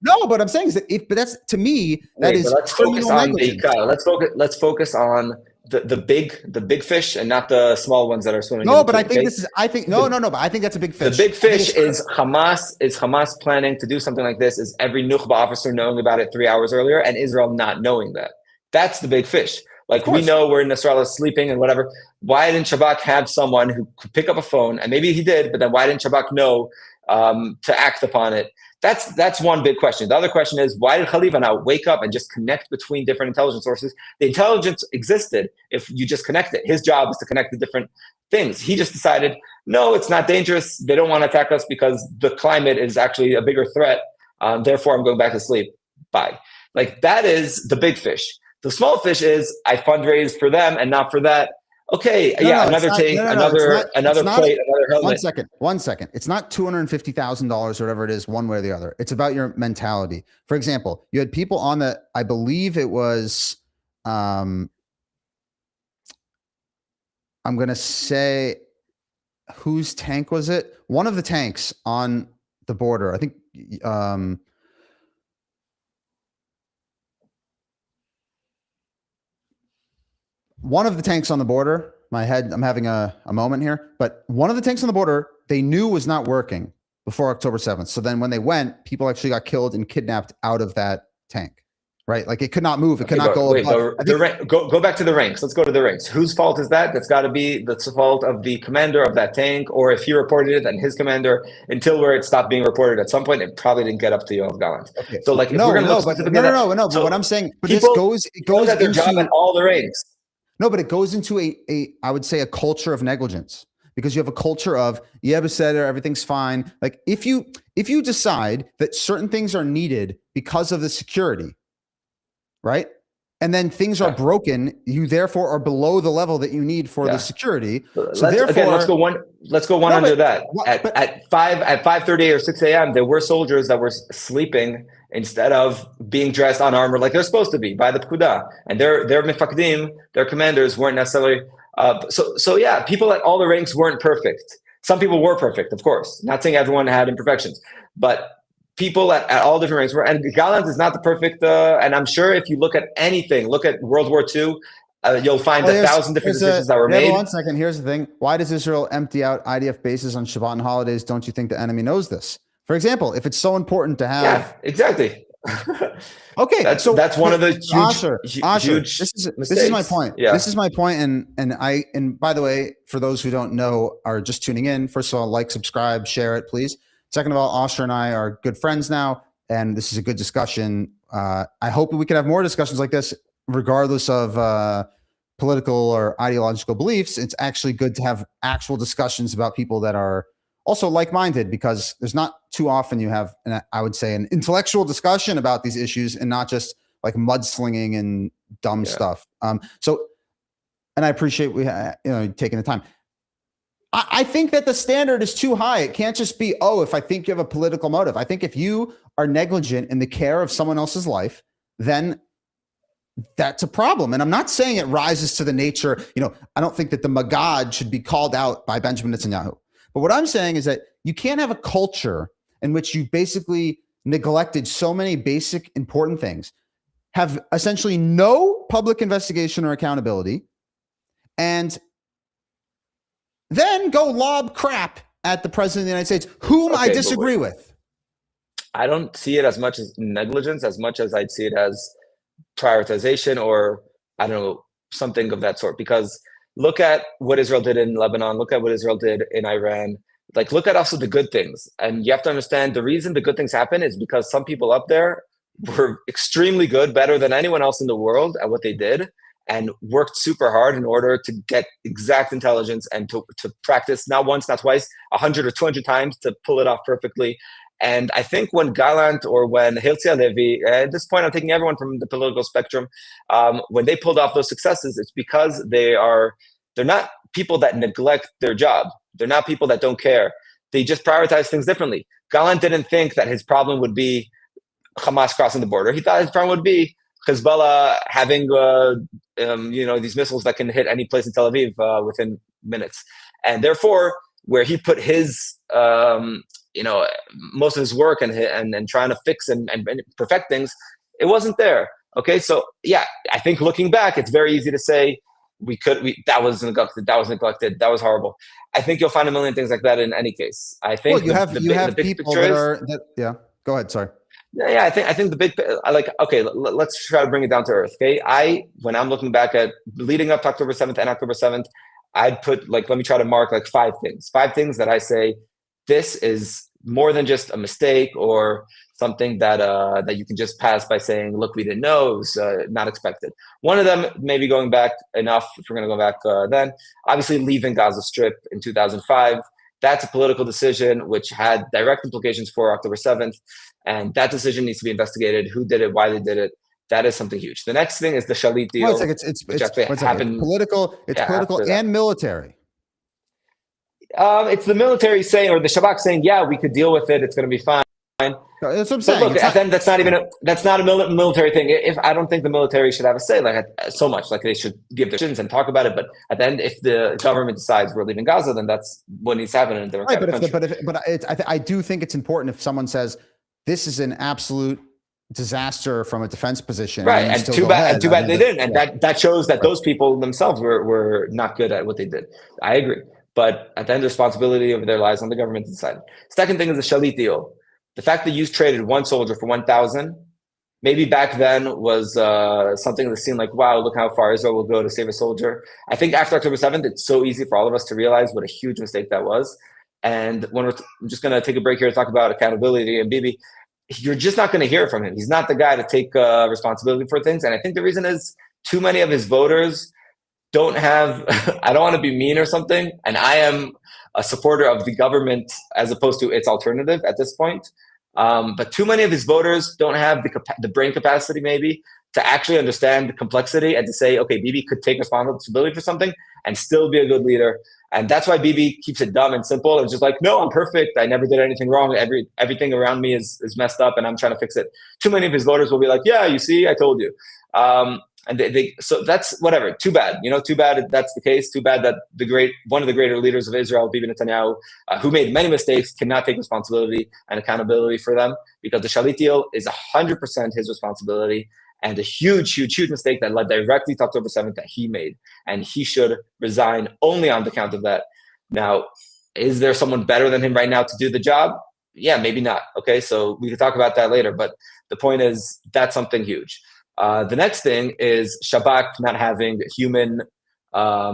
No, but I'm saying is that but that's, to me, that is criminal negligence. Let's focus on the big fish and not the small ones that are swimming. No, but I think but I think that's a big fish. The big fish is Hamas. Is Hamas planning to do something like this? Is every Nukhba officer knowing about it 3 hours earlier, and Israel not knowing that? That's the big fish. Like, we know where Nasrallah is sleeping and whatever. Why didn't Shabak have someone who could pick up a phone? And maybe he did, but then why didn't Shabak know to act upon it? That's one big question. The other question is, why did Khalifa not wake up and just connect between different intelligence sources? The intelligence existed if you just connect it. His job is to connect the different things. He just decided, no, it's not dangerous. They don't want to attack us because the climate is actually a bigger threat. Therefore, I'm going back to sleep. Bye. Like, that is the big fish. The small fish is I fundraise for them and not for that. Okay, another tank, another plate, another helmet. One second. It's not $250,000 or whatever it is, one way or the other. It's about your mentality. For example, you had people on the, I believe it was I'm going to say, whose tank was it? One of the tanks on the border. I think one of the tanks on the border. I'm having a moment here, but one of the tanks on the border, they knew was not working before October 7th. So then when they went, people actually got killed and kidnapped out of that tank, right? Like it could not move. It could not go. Wait, go back to the ranks. Let's go to the ranks. Whose fault is that? That's got to be the fault of the commander of that tank, or if he reported it, then his commander, until where it stopped being reported at some point, it probably didn't get up to Yoav Gallant. Okay. So like, if we're going to look specifically no. But what I'm saying, but this goes at their job at all the ranks. No, but it goes into I would say a culture of negligence, because you have a culture of, yeah, beseder, everything's fine. Like if you decide that certain things are needed because of the security, right? And then things are broken, you therefore are below the level that you need for the security. So therefore, let's go one under that. At 5:30 or 6 a.m., there were soldiers that were sleeping instead of being dressed on armor like they're supposed to be by the Pkuda. And their mifakdim, their commanders, weren't necessarily so yeah, people at all the ranks weren't perfect. Some people were perfect, of course. Not saying everyone had imperfections, but people at all different ranks were. And Gallant is not the perfect. And I'm sure if you look at anything, look at World War II, you'll find 1,000 different decisions that were made. 1 second. Here's the thing. Why does Israel empty out IDF bases on Shabbat and holidays? Don't you think the enemy knows this? For example, if it's so important to have. Yeah, exactly. Okay, that's one of the huge this is my point. Yeah. This is my point, and by the way, for those who don't know are just tuning in, first of all, like, subscribe, share it, please. Second of all, Asher and I are good friends now, and this is a good discussion. I hope we can have more discussions like this, regardless of political or ideological beliefs. It's actually good to have actual discussions about people that are also like-minded, because there's not too often you have, I would say, an intellectual discussion about these issues and not just like mudslinging and dumb stuff. And I appreciate taking the time. I think that the standard is too high. It can't just be, if I think you have a political motive. I think if you are negligent in the care of someone else's life, then that's a problem. And I'm not saying it rises to the nature, I don't think that the Magad should be called out by Benjamin Netanyahu. But what I'm saying is that you can't have a culture in which you basically neglected so many basic important things, have essentially no public investigation or accountability, and then go lob crap at the president of the United States, whom I disagree with. I don't see it as much as negligence, as much as I'd see it as prioritization, or I don't know, something of that sort. Because look at what Israel did in Lebanon. Look at what Israel did in Iran. Like, look at also the good things. And you have to understand the reason the good things happen is because some people up there were extremely good, better than anyone else in the world at what they did, and worked super hard in order to get exact intelligence and to practice not once, not twice, 100 or 200 times to pull it off perfectly. And I think when Gallant or when Herzi Halevi, at this point I'm taking everyone from the political spectrum, when they pulled off those successes, it's because they're not people that neglect their job. They're not people that don't care. They just prioritize things differently. Gallant didn't think that his problem would be Hamas crossing the border. He thought his problem would be Hezbollah having these missiles that can hit any place in Tel Aviv within minutes. And therefore, where he put his most of his work and trying to fix and perfect things, it wasn't there. Okay, so yeah, I think looking back, it's very easy to say that was neglected, that was horrible. I think you'll find a million things like that in any case. I think you have people that go ahead. Sorry. Yeah, I think the big, let's try to bring it down to earth. Okay, when I'm looking back at leading up to October 7th and October 7th, I'd put let me try to mark five things that I say, this is more than just a mistake or something that you can just pass by saying, look, we didn't know, it was not expected. One of them, maybe going back enough, if we're going to go back then, obviously leaving Gaza Strip in 2005. That's a political decision which had direct implications for October 7th. And that decision needs to be investigated. Who did it? Why they did it? That is something huge. The next thing is the Shalit deal. It's political. It's political and military. It's the military saying, or the Shabak saying, yeah, we could deal with it. It's going to be fine. That's what I'm But saying. look, It's at the not. end, that's not a military thing. If I don't think the military should have a say, like so much, like they should give their decisions and talk about it. But at the end, if the government decides we're leaving Gaza, then that's what needs to happen in a Right, democratic country. I do think it's important if someone says this is an absolute disaster from a defense position, and Right, then you and still go ahead. too I bad think they didn't, and yeah, that shows that right. those people themselves were not good at what they did. I agree, but at the end, the responsibility over their lives on the government to decide. Second thing is the Shalit deal. The fact that you traded one soldier for 1,000, maybe back then was something that seemed like, wow, look how far Israel will go to save a soldier. I think after October 7th, it's so easy for all of us to realize what a huge mistake that was. And when I'm just going to take a break here to talk about accountability and Bibi, you're just not going to hear from him. He's not the guy to take responsibility for things. And I think the reason is too many of his voters don't have, I don't want to be mean or something. And I am a supporter of the government as opposed to its alternative at this point. But too many of his voters don't have the brain capacity, maybe, to actually understand the complexity and to say, okay, Bibi could take responsibility for something and still be a good leader. And that's why Bibi keeps it dumb and simple. It's just like, no, I'm perfect. I never did anything wrong. Everything around me is messed up, and I'm trying to fix it. Too many of his voters will be like, yeah, you see, I told you. And so that's whatever. Too bad, too bad that's the case. Too bad that one of the greater leaders of Israel, Bibi Netanyahu, who made many mistakes, cannot take responsibility and accountability for them, because the Shalit deal is 100% his responsibility, and a huge, huge, huge mistake that led directly to October 7th that he made. And he should resign only on the count of that. Now, is there someone better than him right now to do the job? Yeah, maybe not. Okay, so we can talk about that later. But the point is, that's something huge. The next thing is Shabak not having human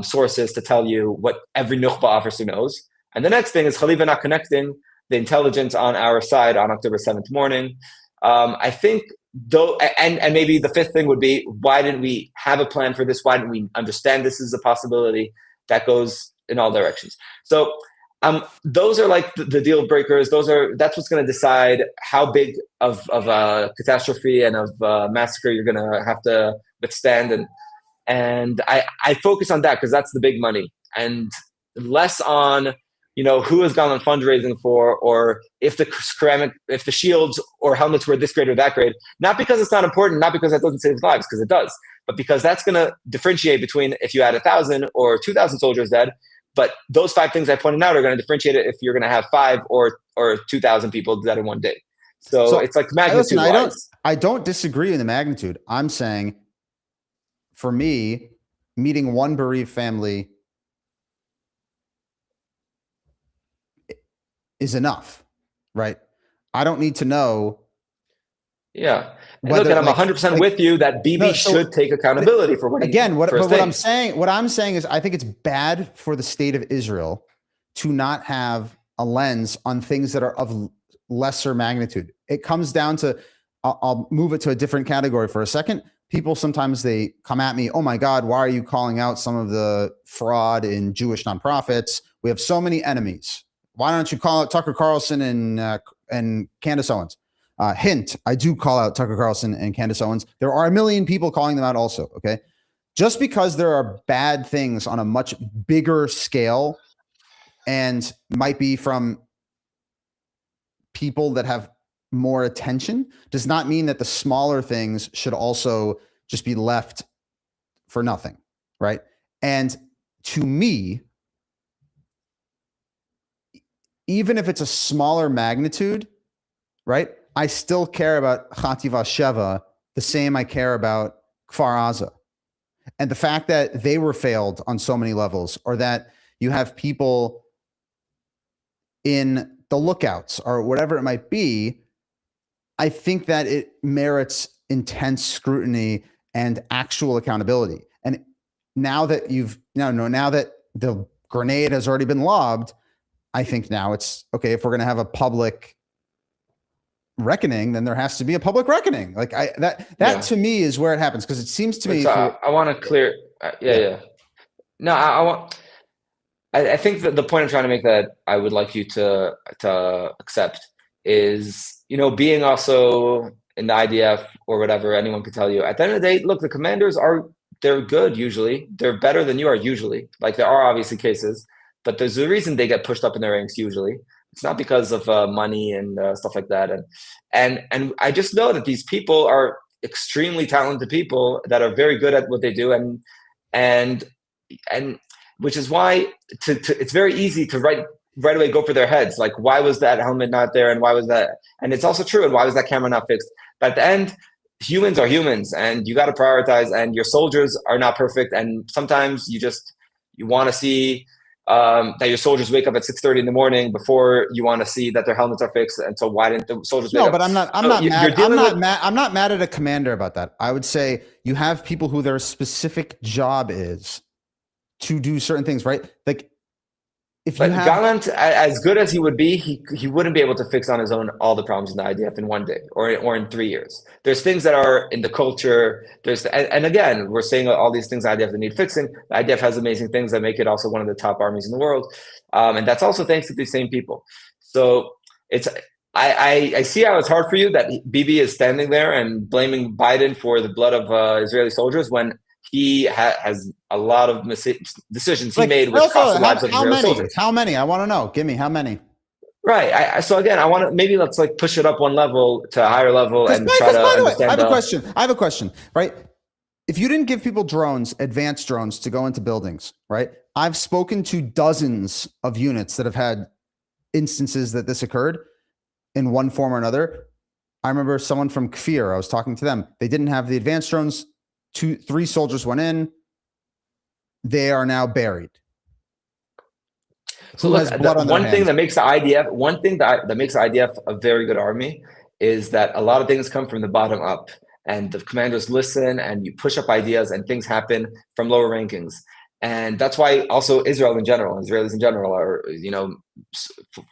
sources to tell you what every Nukhba officer knows. And the next thing is Khalifa not connecting the intelligence on our side on October 7th morning. I think, though, and maybe the fifth thing would be, why didn't we have a plan for this? Why didn't we understand this is a possibility? That goes in all directions. So those are like the deal breakers. That's what's going to decide how big of a catastrophe and of a massacre you're going to have to withstand. And I focus on that because that's the big money, and less on who has gone on fundraising for, or if the shields or helmets were this great or that great. Not because it's not important, not because that doesn't save lives, because it does, but because that's going to differentiate between if you had 1,000 or 2,000 soldiers dead. But those 5 things I pointed out are going to differentiate it if you're going to have 5 or 2,000 people dead in one day. So it's like magnitude wise. I don't disagree in the magnitude. I'm saying, for me, meeting one bereaved family is enough, right? I don't need to know. Yeah. And look, and I'm 100% with you that Bibi should take accountability for what he again. What I'm saying is, I think it's bad for the state of Israel to not have a lens on things that are of lesser magnitude. It comes down to, I'll move it to a different category for a second. People sometimes they come at me, oh my God, why are you calling out some of the fraud in Jewish nonprofits? We have so many enemies. Why don't you call out Tucker Carlson and Candace Owens? Hint, I do call out Tucker Carlson and Candace Owens. There are a million people calling them out also, okay? Just because there are bad things on a much bigger scale and might be from people that have more attention does not mean that the smaller things should also just be left for nothing, right? And to me, even if it's a smaller magnitude, right, I still care about Chativa Sheva the same I care about Kfar Aza. And the fact that they were failed on so many levels, or that you have people in the lookouts or whatever it might be, I think that it merits intense scrutiny and actual accountability. And now that now that the grenade has already been lobbed, I think now it's okay. If we're going to have a public reckoning, then there has to be a public reckoning. Like that to me is where it happens, because it seems to me. So I want to clear. Yeah. No, I think that the point I'm trying to make that I would like you to accept is, being also in the IDF or whatever, anyone could tell you. At the end of the day, look, the commanders they're good usually. They're better than you are usually. Like, there are obviously cases, but there's a reason they get pushed up in their ranks usually. It's not because of money and stuff like that. And I just know that these people are extremely talented people that are very good at what they do, and and which is why it's very easy to right away go for their heads. Like, why was that helmet not there, and why was that? And it's also true. And why was that camera not fixed? But at the end, humans are humans, and you got to prioritize. And your soldiers are not perfect, and sometimes you want to see that your soldiers wake up at 6:30 in the morning before you want to see that their helmets are fixed. And so why didn't the soldiers wake No, up? but I'm not mad. I'm not mad at a commander about that. I would say you have people who their specific job is to do certain things, right? Like, if you have Gallant, as good as he would be, he wouldn't be able to fix on his own all the problems in the IDF in one day or in 3 years. There's things that are in the culture. And again, we're saying all these things IDF that need fixing. The IDF has amazing things that make it also one of the top armies in the world, and that's also thanks to these same people. So I see how it's hard for you that Bibi is standing there and blaming Biden for the blood of Israeli soldiers when he has a lot of decisions he made which cost the lives of Israeli soldiers. How many? I want to know. Give me how many. Right. So again, I want to maybe let's like push it up one level to a higher level and try to understand. I have a question. Right. If you didn't give people drones, advanced drones to go into buildings, right? I've spoken to dozens of units that have had instances that this occurred in one form or another. I remember someone from Kfir. I was talking to them. They didn't have the advanced drones. 3 soldiers went in. They are now buried. So look, one thing that makes the IDF a very good army is that a lot of things come from the bottom up, and the commanders listen, and you push up ideas, and things happen from lower rankings. And that's why also Israelis in general are,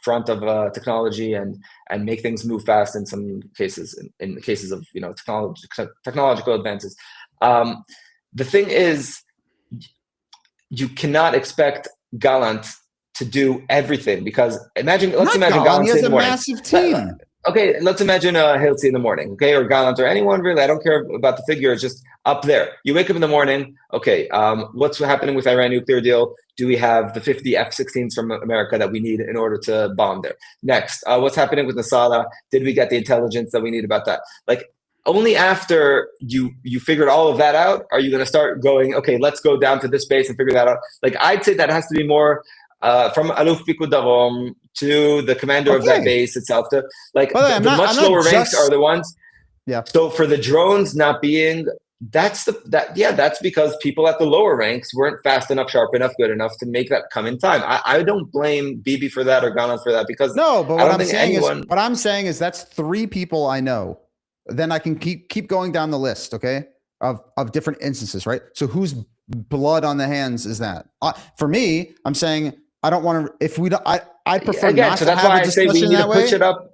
front of technology and make things move fast in some cases, in the cases of, technological advances. The thing is, you cannot expect Gallant to do everything, because let's imagine Gallant in the morning. Massive team. Okay, let's imagine Hiltzi in the morning, okay, or Gallant, or anyone really. I don't care about the figure. It's just up there. You wake up in the morning. Okay, what's happening with Iran nuclear deal? Do we have the 50 F-16s from America that we need in order to bomb there? Next, what's happening with Nasrallah? Did we get the intelligence that we need about that? Like, only after you figured all of that out are you going to start going, okay, let's go down to this base and figure that out. Like, I'd say that has to be more from Aluf Pikud Davom to the commander of that base itself. To the much lower ranks are the ones. Yeah. So for the drones not being, that's because people at the lower ranks weren't fast enough, sharp enough, good enough to make that come in time. I don't blame Bibi for that or Gallant for that, because no, but what I'm saying is that's 3 people I know. Then I can keep going down the list, okay, of different instances, right? So whose blood on the hands is that? For me, I'm saying I don't want to. If we don't, I prefer not to have a discussion that way. Push it up.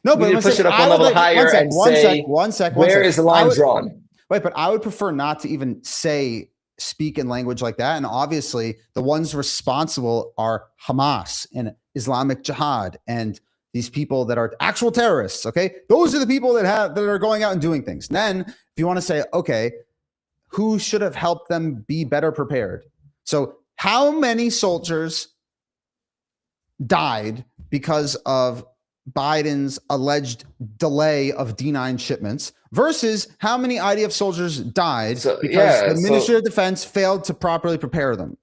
No, but push it up one level higher and say, where is the line drawn? Wait, but I would prefer not to even speak in language like that. And obviously, the ones responsible are Hamas and Islamic Jihad and these people that are actual terrorists. Okay, those are the people that are going out and doing things. And then, if you want to say, okay, who should have helped them be better prepared? So, how many soldiers died because of Biden's alleged delay of D9 shipments versus how many IDF soldiers died because the Ministry of Defense failed to properly prepare them?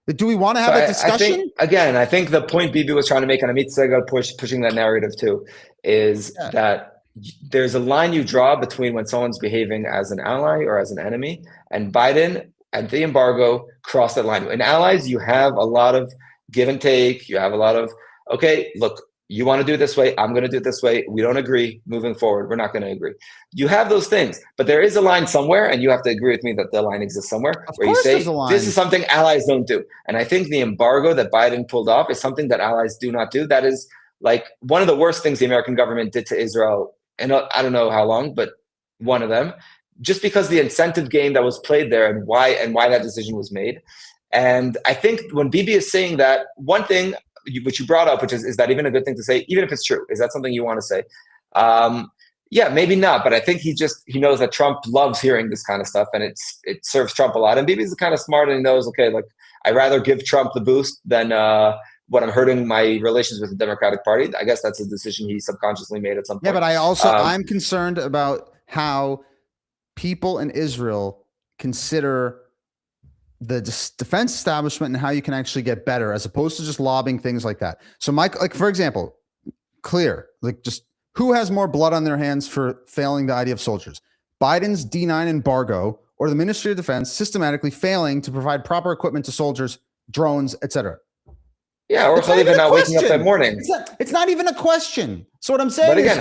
Do we want to have a discussion? I think the point Bibi was trying to make, and Amit Segal pushing that narrative too, is that there's a line you draw between when someone's behaving as an ally or as an enemy, and Biden and the embargo crossed that line. In allies, you have a lot of give and take. You have a lot of, okay, look, you want to do it this way, I'm going to do it this way. We don't agree. Moving forward, we're not going to agree. You have those things, but there is a line somewhere, and you have to agree with me that the line exists somewhere where you say, this is something allies don't do. And I think the embargo that Biden pulled off is something that allies do not do. That is like one of the worst things the American government did to Israel, and I don't know how long, but one of them, just because the incentive game that was played there and why that decision was made. And I think when Bibi is saying that, one thing which you brought up, which is that even a good thing to say, even if it's true? Is that something you want to say? Yeah, maybe not, but I think he knows that Trump loves hearing this kind of stuff, and it serves Trump a lot. And Bibi's kind of smart, and he knows, okay, like, I'd rather give Trump the boost than what I'm hurting my relations with the Democratic Party. I guess that's a decision he subconsciously made at some point. Yeah, but I'm concerned about how people in Israel consider the defense establishment and how you can actually get better, as opposed to just lobbing things like that. So, Mike, like for example, clear, like just who has more blood on their hands for failing the idea of soldiers? Biden's D9 embargo or the Ministry of Defense systematically failing to provide proper equipment to soldiers, drones, etc. Yeah, or Khalifa not waking up that morning. It's not even a question. So what I'm saying but again,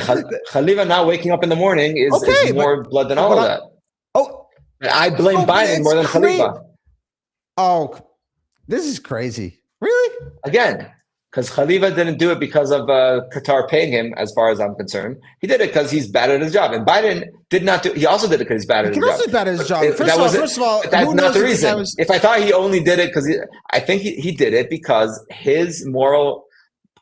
Khalifa not waking up in the morning is more blood than all of that. Oh, I blame Biden more than Khalifa. Oh, this is crazy. Really? Again, because Khalifa didn't do it because of Qatar paying him, as far as I'm concerned. He did it because he's bad at his job. And Biden did not do it. He also did it because he's bad at his job. He's bad at his job. First of all, that's not the reason. If I thought he only did it because I think he did it because his moral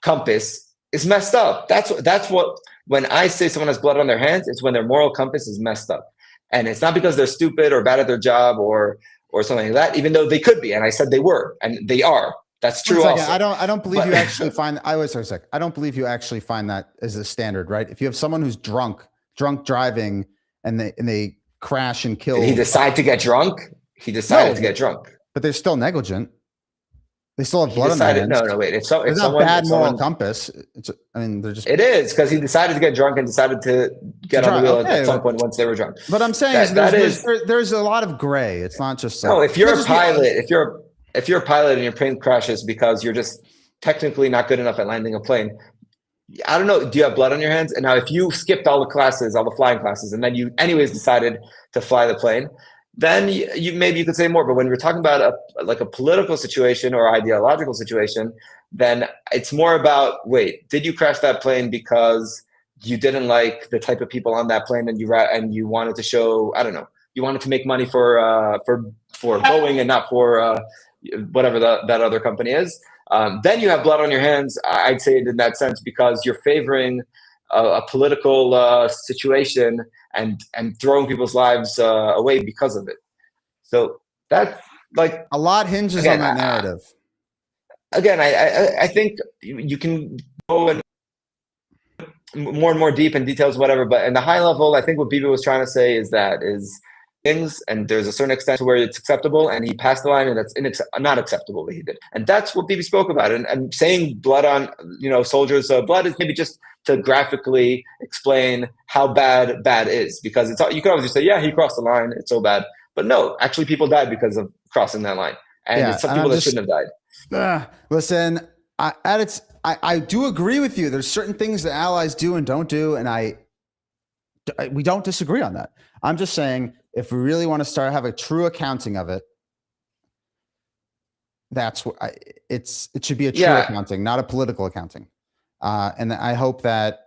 compass is messed up. That's what, when I say someone has blood on their hands, it's when their moral compass is messed up. And it's not because they're stupid or bad at their job or something like that, even though they could be. And I said they were, and they are. That's true. Also, I don't believe you actually find. I don't believe you actually find that as a standard, right? If you have someone who's drunk driving, and they crash and kill. Did he decide to get drunk? He decided to get drunk, but they're still negligent. They still have blood on their hands. No, wait. It's not bad moral compass. They're just. It is because he decided to get drunk and decided to get on the wheel at some point once they were drunk. But I'm saying there's a lot of gray. It's not just. No, if you're a pilot, if you're a pilot and your plane crashes because you're just technically not good enough at landing a plane, I don't know, do you have blood on your hands? And now if you skipped all the flying classes, and then you anyways decided to fly the plane, then you maybe you could say more. But when we're talking about a political situation or ideological situation, then it's more about, wait, did you crash that plane because you didn't like the type of people on that plane and you wanted to show, I don't know, you wanted to make money for Boeing and not for whatever that other company is, then you have blood on your hands. I'd say it in that sense because you're favoring a political situation and throwing people's lives away because of it. So that's like a lot hinges on that narrative. I think you can go in more and more deep in details, whatever. But in the high level, I think what Bibi was trying to say is things, and there's a certain extent to where it's acceptable, and he passed the line, and that's not acceptable that he did. And that's what Bibi spoke about. And saying blood on soldiers' blood is maybe just to graphically explain how bad is, because you can always just say, yeah, he crossed the line, it's so bad. But no, actually people died because of crossing that line, and it's some people that shouldn't have died. Listen, I do agree with you. There's certain things that allies do and don't do, and we don't disagree on that. I'm just saying, if we really want to have a true accounting of it, that's what it should be a true accounting, not a political accounting. And I hope that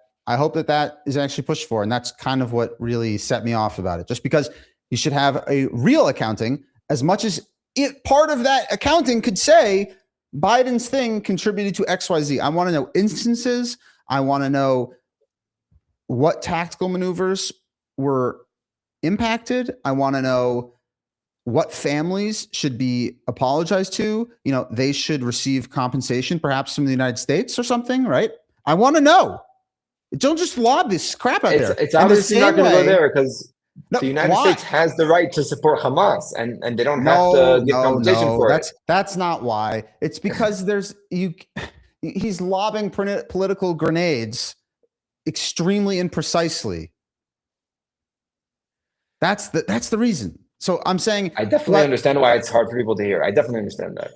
is actually pushed for. And that's kind of what really set me off about it, just because you should have a real accounting, as much as part of that accounting could say Biden's thing contributed to XYZ. I want to know instances. I want to know what tactical maneuvers were impacted. I want to know what families should be apologized to. They should receive compensation, perhaps from the United States or something, right? I want to know. Don't just lob this crap out there. It's obviously not going to go there because the United States has the right to support Hamas, and they don't have to give compensation for it. That's not why. It's because he's lobbing political grenades extremely imprecisely. That's the reason. So I'm saying, I definitely understand why it's hard for people to hear. I definitely understand that.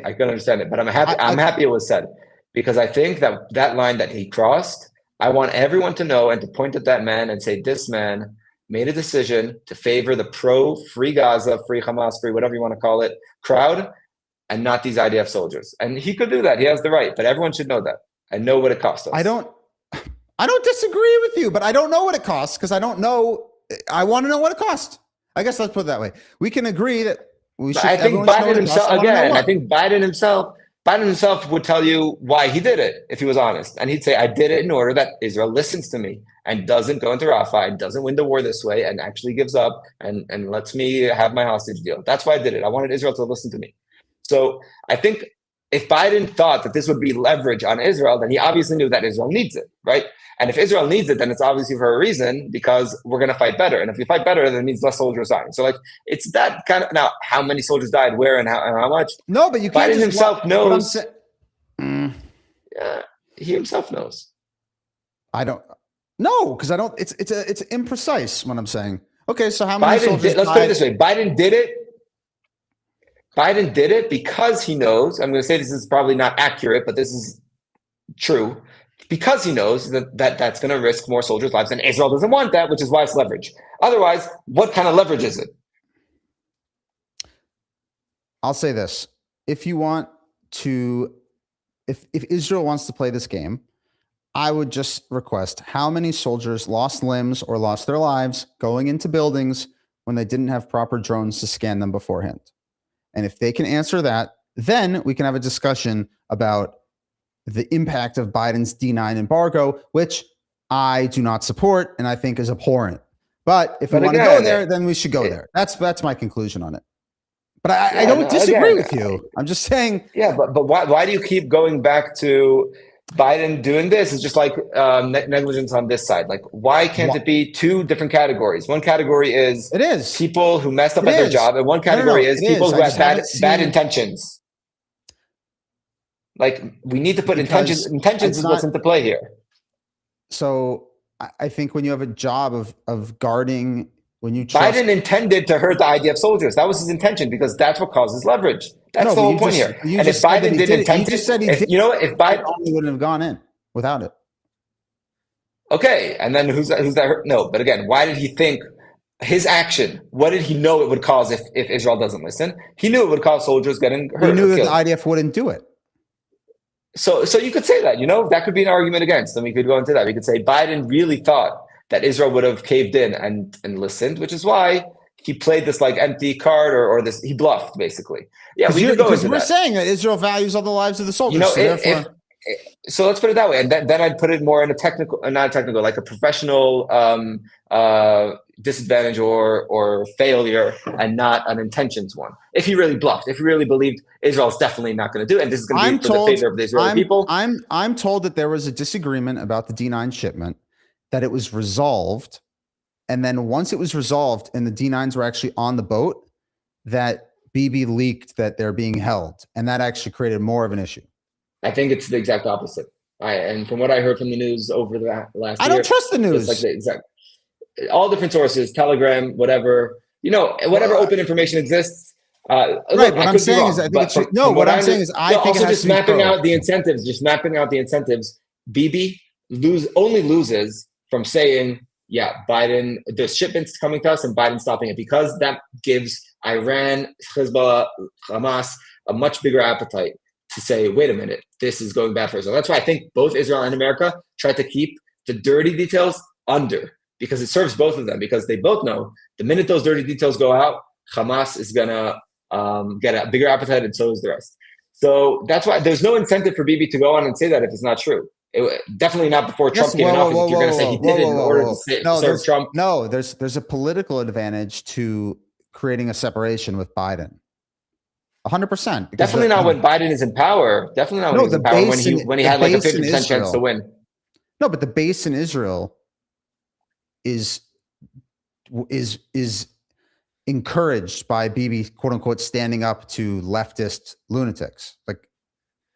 I can understand it, but I'm happy it was said, because I think that line that he crossed, I want everyone to know and to point at that man and say, this man made a decision to favor the pro-free Gaza, free Hamas, free whatever you want to call it, crowd, and not these IDF soldiers. And he could do that. He has the right, but everyone should know that and know what it cost us. I don't disagree with you, but I don't know what it costs because I don't know. I want to know what it cost. I guess let's put it that way. We can agree that we should. I think Biden himself, again, I think Biden himself would tell you why he did it if he was honest. And he'd say, I did it in order that Israel listens to me and doesn't go into Rafah and doesn't win the war this way and actually gives up and lets me have my hostage deal. That's why I did it. I wanted Israel to listen to me. So I think if Biden thought that this would be leverage on Israel, then he obviously knew that Israel needs it, right? And if Israel needs it, then it's obviously for a reason, because we're going to fight better. And if we fight better, then it means less soldiers dying. So like, it's that kind of, now how many soldiers died, where, and how much? No, but you can't Biden himself knows. Yeah, he himself knows. I don't. No, because I don't. It's imprecise what I'm saying. Okay, so how many Biden soldiers let's died? put it this way: Biden did it. Biden did it because he knows. I'm going to say this is probably not accurate, but this is true. Because he knows that that's going to risk more soldiers' lives, and Israel doesn't want that, which is why it's leverage. Otherwise, what kind of leverage is it? I'll say this: if you want to, if Israel wants to play this game, I would just request how many soldiers lost limbs or lost their lives going into buildings when they didn't have proper drones to scan them beforehand. And if they can answer that, then we can have a discussion about the impact of Biden's D9 embargo, which I do not support and I think is abhorrent. But if we want to go there, then we should go there. That's my conclusion on it. But I don't disagree with you. I'm just saying. Yeah, but why do you keep going back to Biden doing this? It's just like negligence on this side. Like, why can't it be two different categories? One category is people who messed up at their job, and one category is people who have bad intentions. Like, we need to put intentions. Intentions is what's into play here. So I think when you have a job of guarding, when you Biden intended to hurt the IDF soldiers. That was his intention, because that's what causes leverage. That's the whole point here. And if Biden didn't intend it, if Biden only wouldn't have gone in without it. Okay, and then who's that hurt? No, but again, why did he think his action? What did he know it would cause if Israel doesn't listen? He knew it would cause soldiers getting hurt. He knew that the IDF wouldn't do it. So you could say that, that could be an argument against, and we could go into that. We could say Biden really thought that Israel would have caved in and listened, which is why he played this like empty card or this, he bluffed basically. Yeah, we could go into that. We're saying that Israel values all the lives of the soldiers. So let's put it that way. And then I'd put it more in a technical, not technical, like a professional disadvantage or failure, and not an intentions one. If he really bluffed, if he really believed Israel's definitely not going to do it, and this is going to be for the favor of the Israeli people. I'm told that there was a disagreement about the D9 shipment, that it was resolved. And then once it was resolved and the D9s were actually on the boat, that Bibi leaked that they're being held. And that actually created more of an issue. I think it's the exact opposite. And from what I heard from the news over the last year, I don't trust the news. It's like the exact, all different sources, Telegram, whatever, whatever open information exists. Right. What I'm saying is, I think also just mapping out the incentives. Just mapping out the incentives. Bibi only loses from saying, yeah, Biden, the shipment's coming to us and Biden stopping it, because that gives Iran, Hezbollah, Hamas a much bigger appetite to say, wait a minute, this is going bad for Israel. That's why I think both Israel and America try to keep the dirty details under, because it serves both of them, because they both know the minute those dirty details go out, Hamas is going to get a bigger appetite, and so is the rest. So that's why there's no incentive for Bibi to go on and say that if it's not true. Definitely not before Trump came in office. You're going to say he did it in order to serve Trump. No, there's a political advantage to creating a separation with Biden. 100%. Definitely not when Biden is in power. Definitely not when he's in power, when he had like a 50% chance to win. No, but the base in Israel is encouraged by Bibi, quote unquote, standing up to leftist lunatics. Like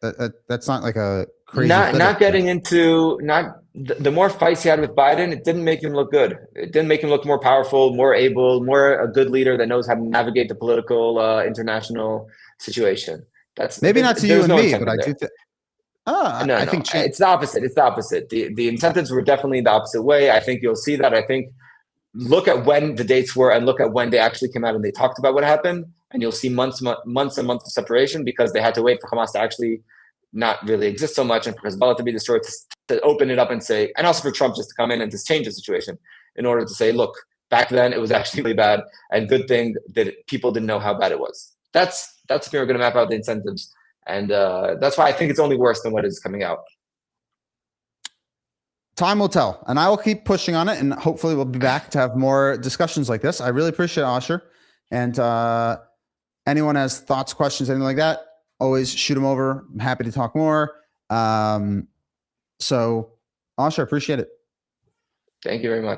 that's not like a crazy. Not getting into the more fights he had with Biden, it didn't make him look good. It didn't make him look more powerful, more able, more a good leader that knows how to navigate the political international situation. That's maybe not to you and me, but I do think. I think it's the opposite. It's the opposite. The incentives were definitely the opposite way. I think you'll see that. I think look at when the dates were and look at when they actually came out and they talked about what happened, and you'll see months and months of separation, because they had to wait for Hamas to actually not really exist so much and for Hezbollah to be destroyed to open it up and say, and also for Trump just to come in and just change the situation in order to say, look, back then it was actually really bad, and good thing that people didn't know how bad it was. That's if you're going to map out the incentives. And that's why I think it's only worse than what is coming out. Time will tell, and I will keep pushing on it, and hopefully we'll be back to have more discussions like this. I really appreciate it, Asher. And anyone has thoughts, questions, anything like that, always shoot them over. I'm happy to talk more. So, Asher, appreciate it. Thank you very much.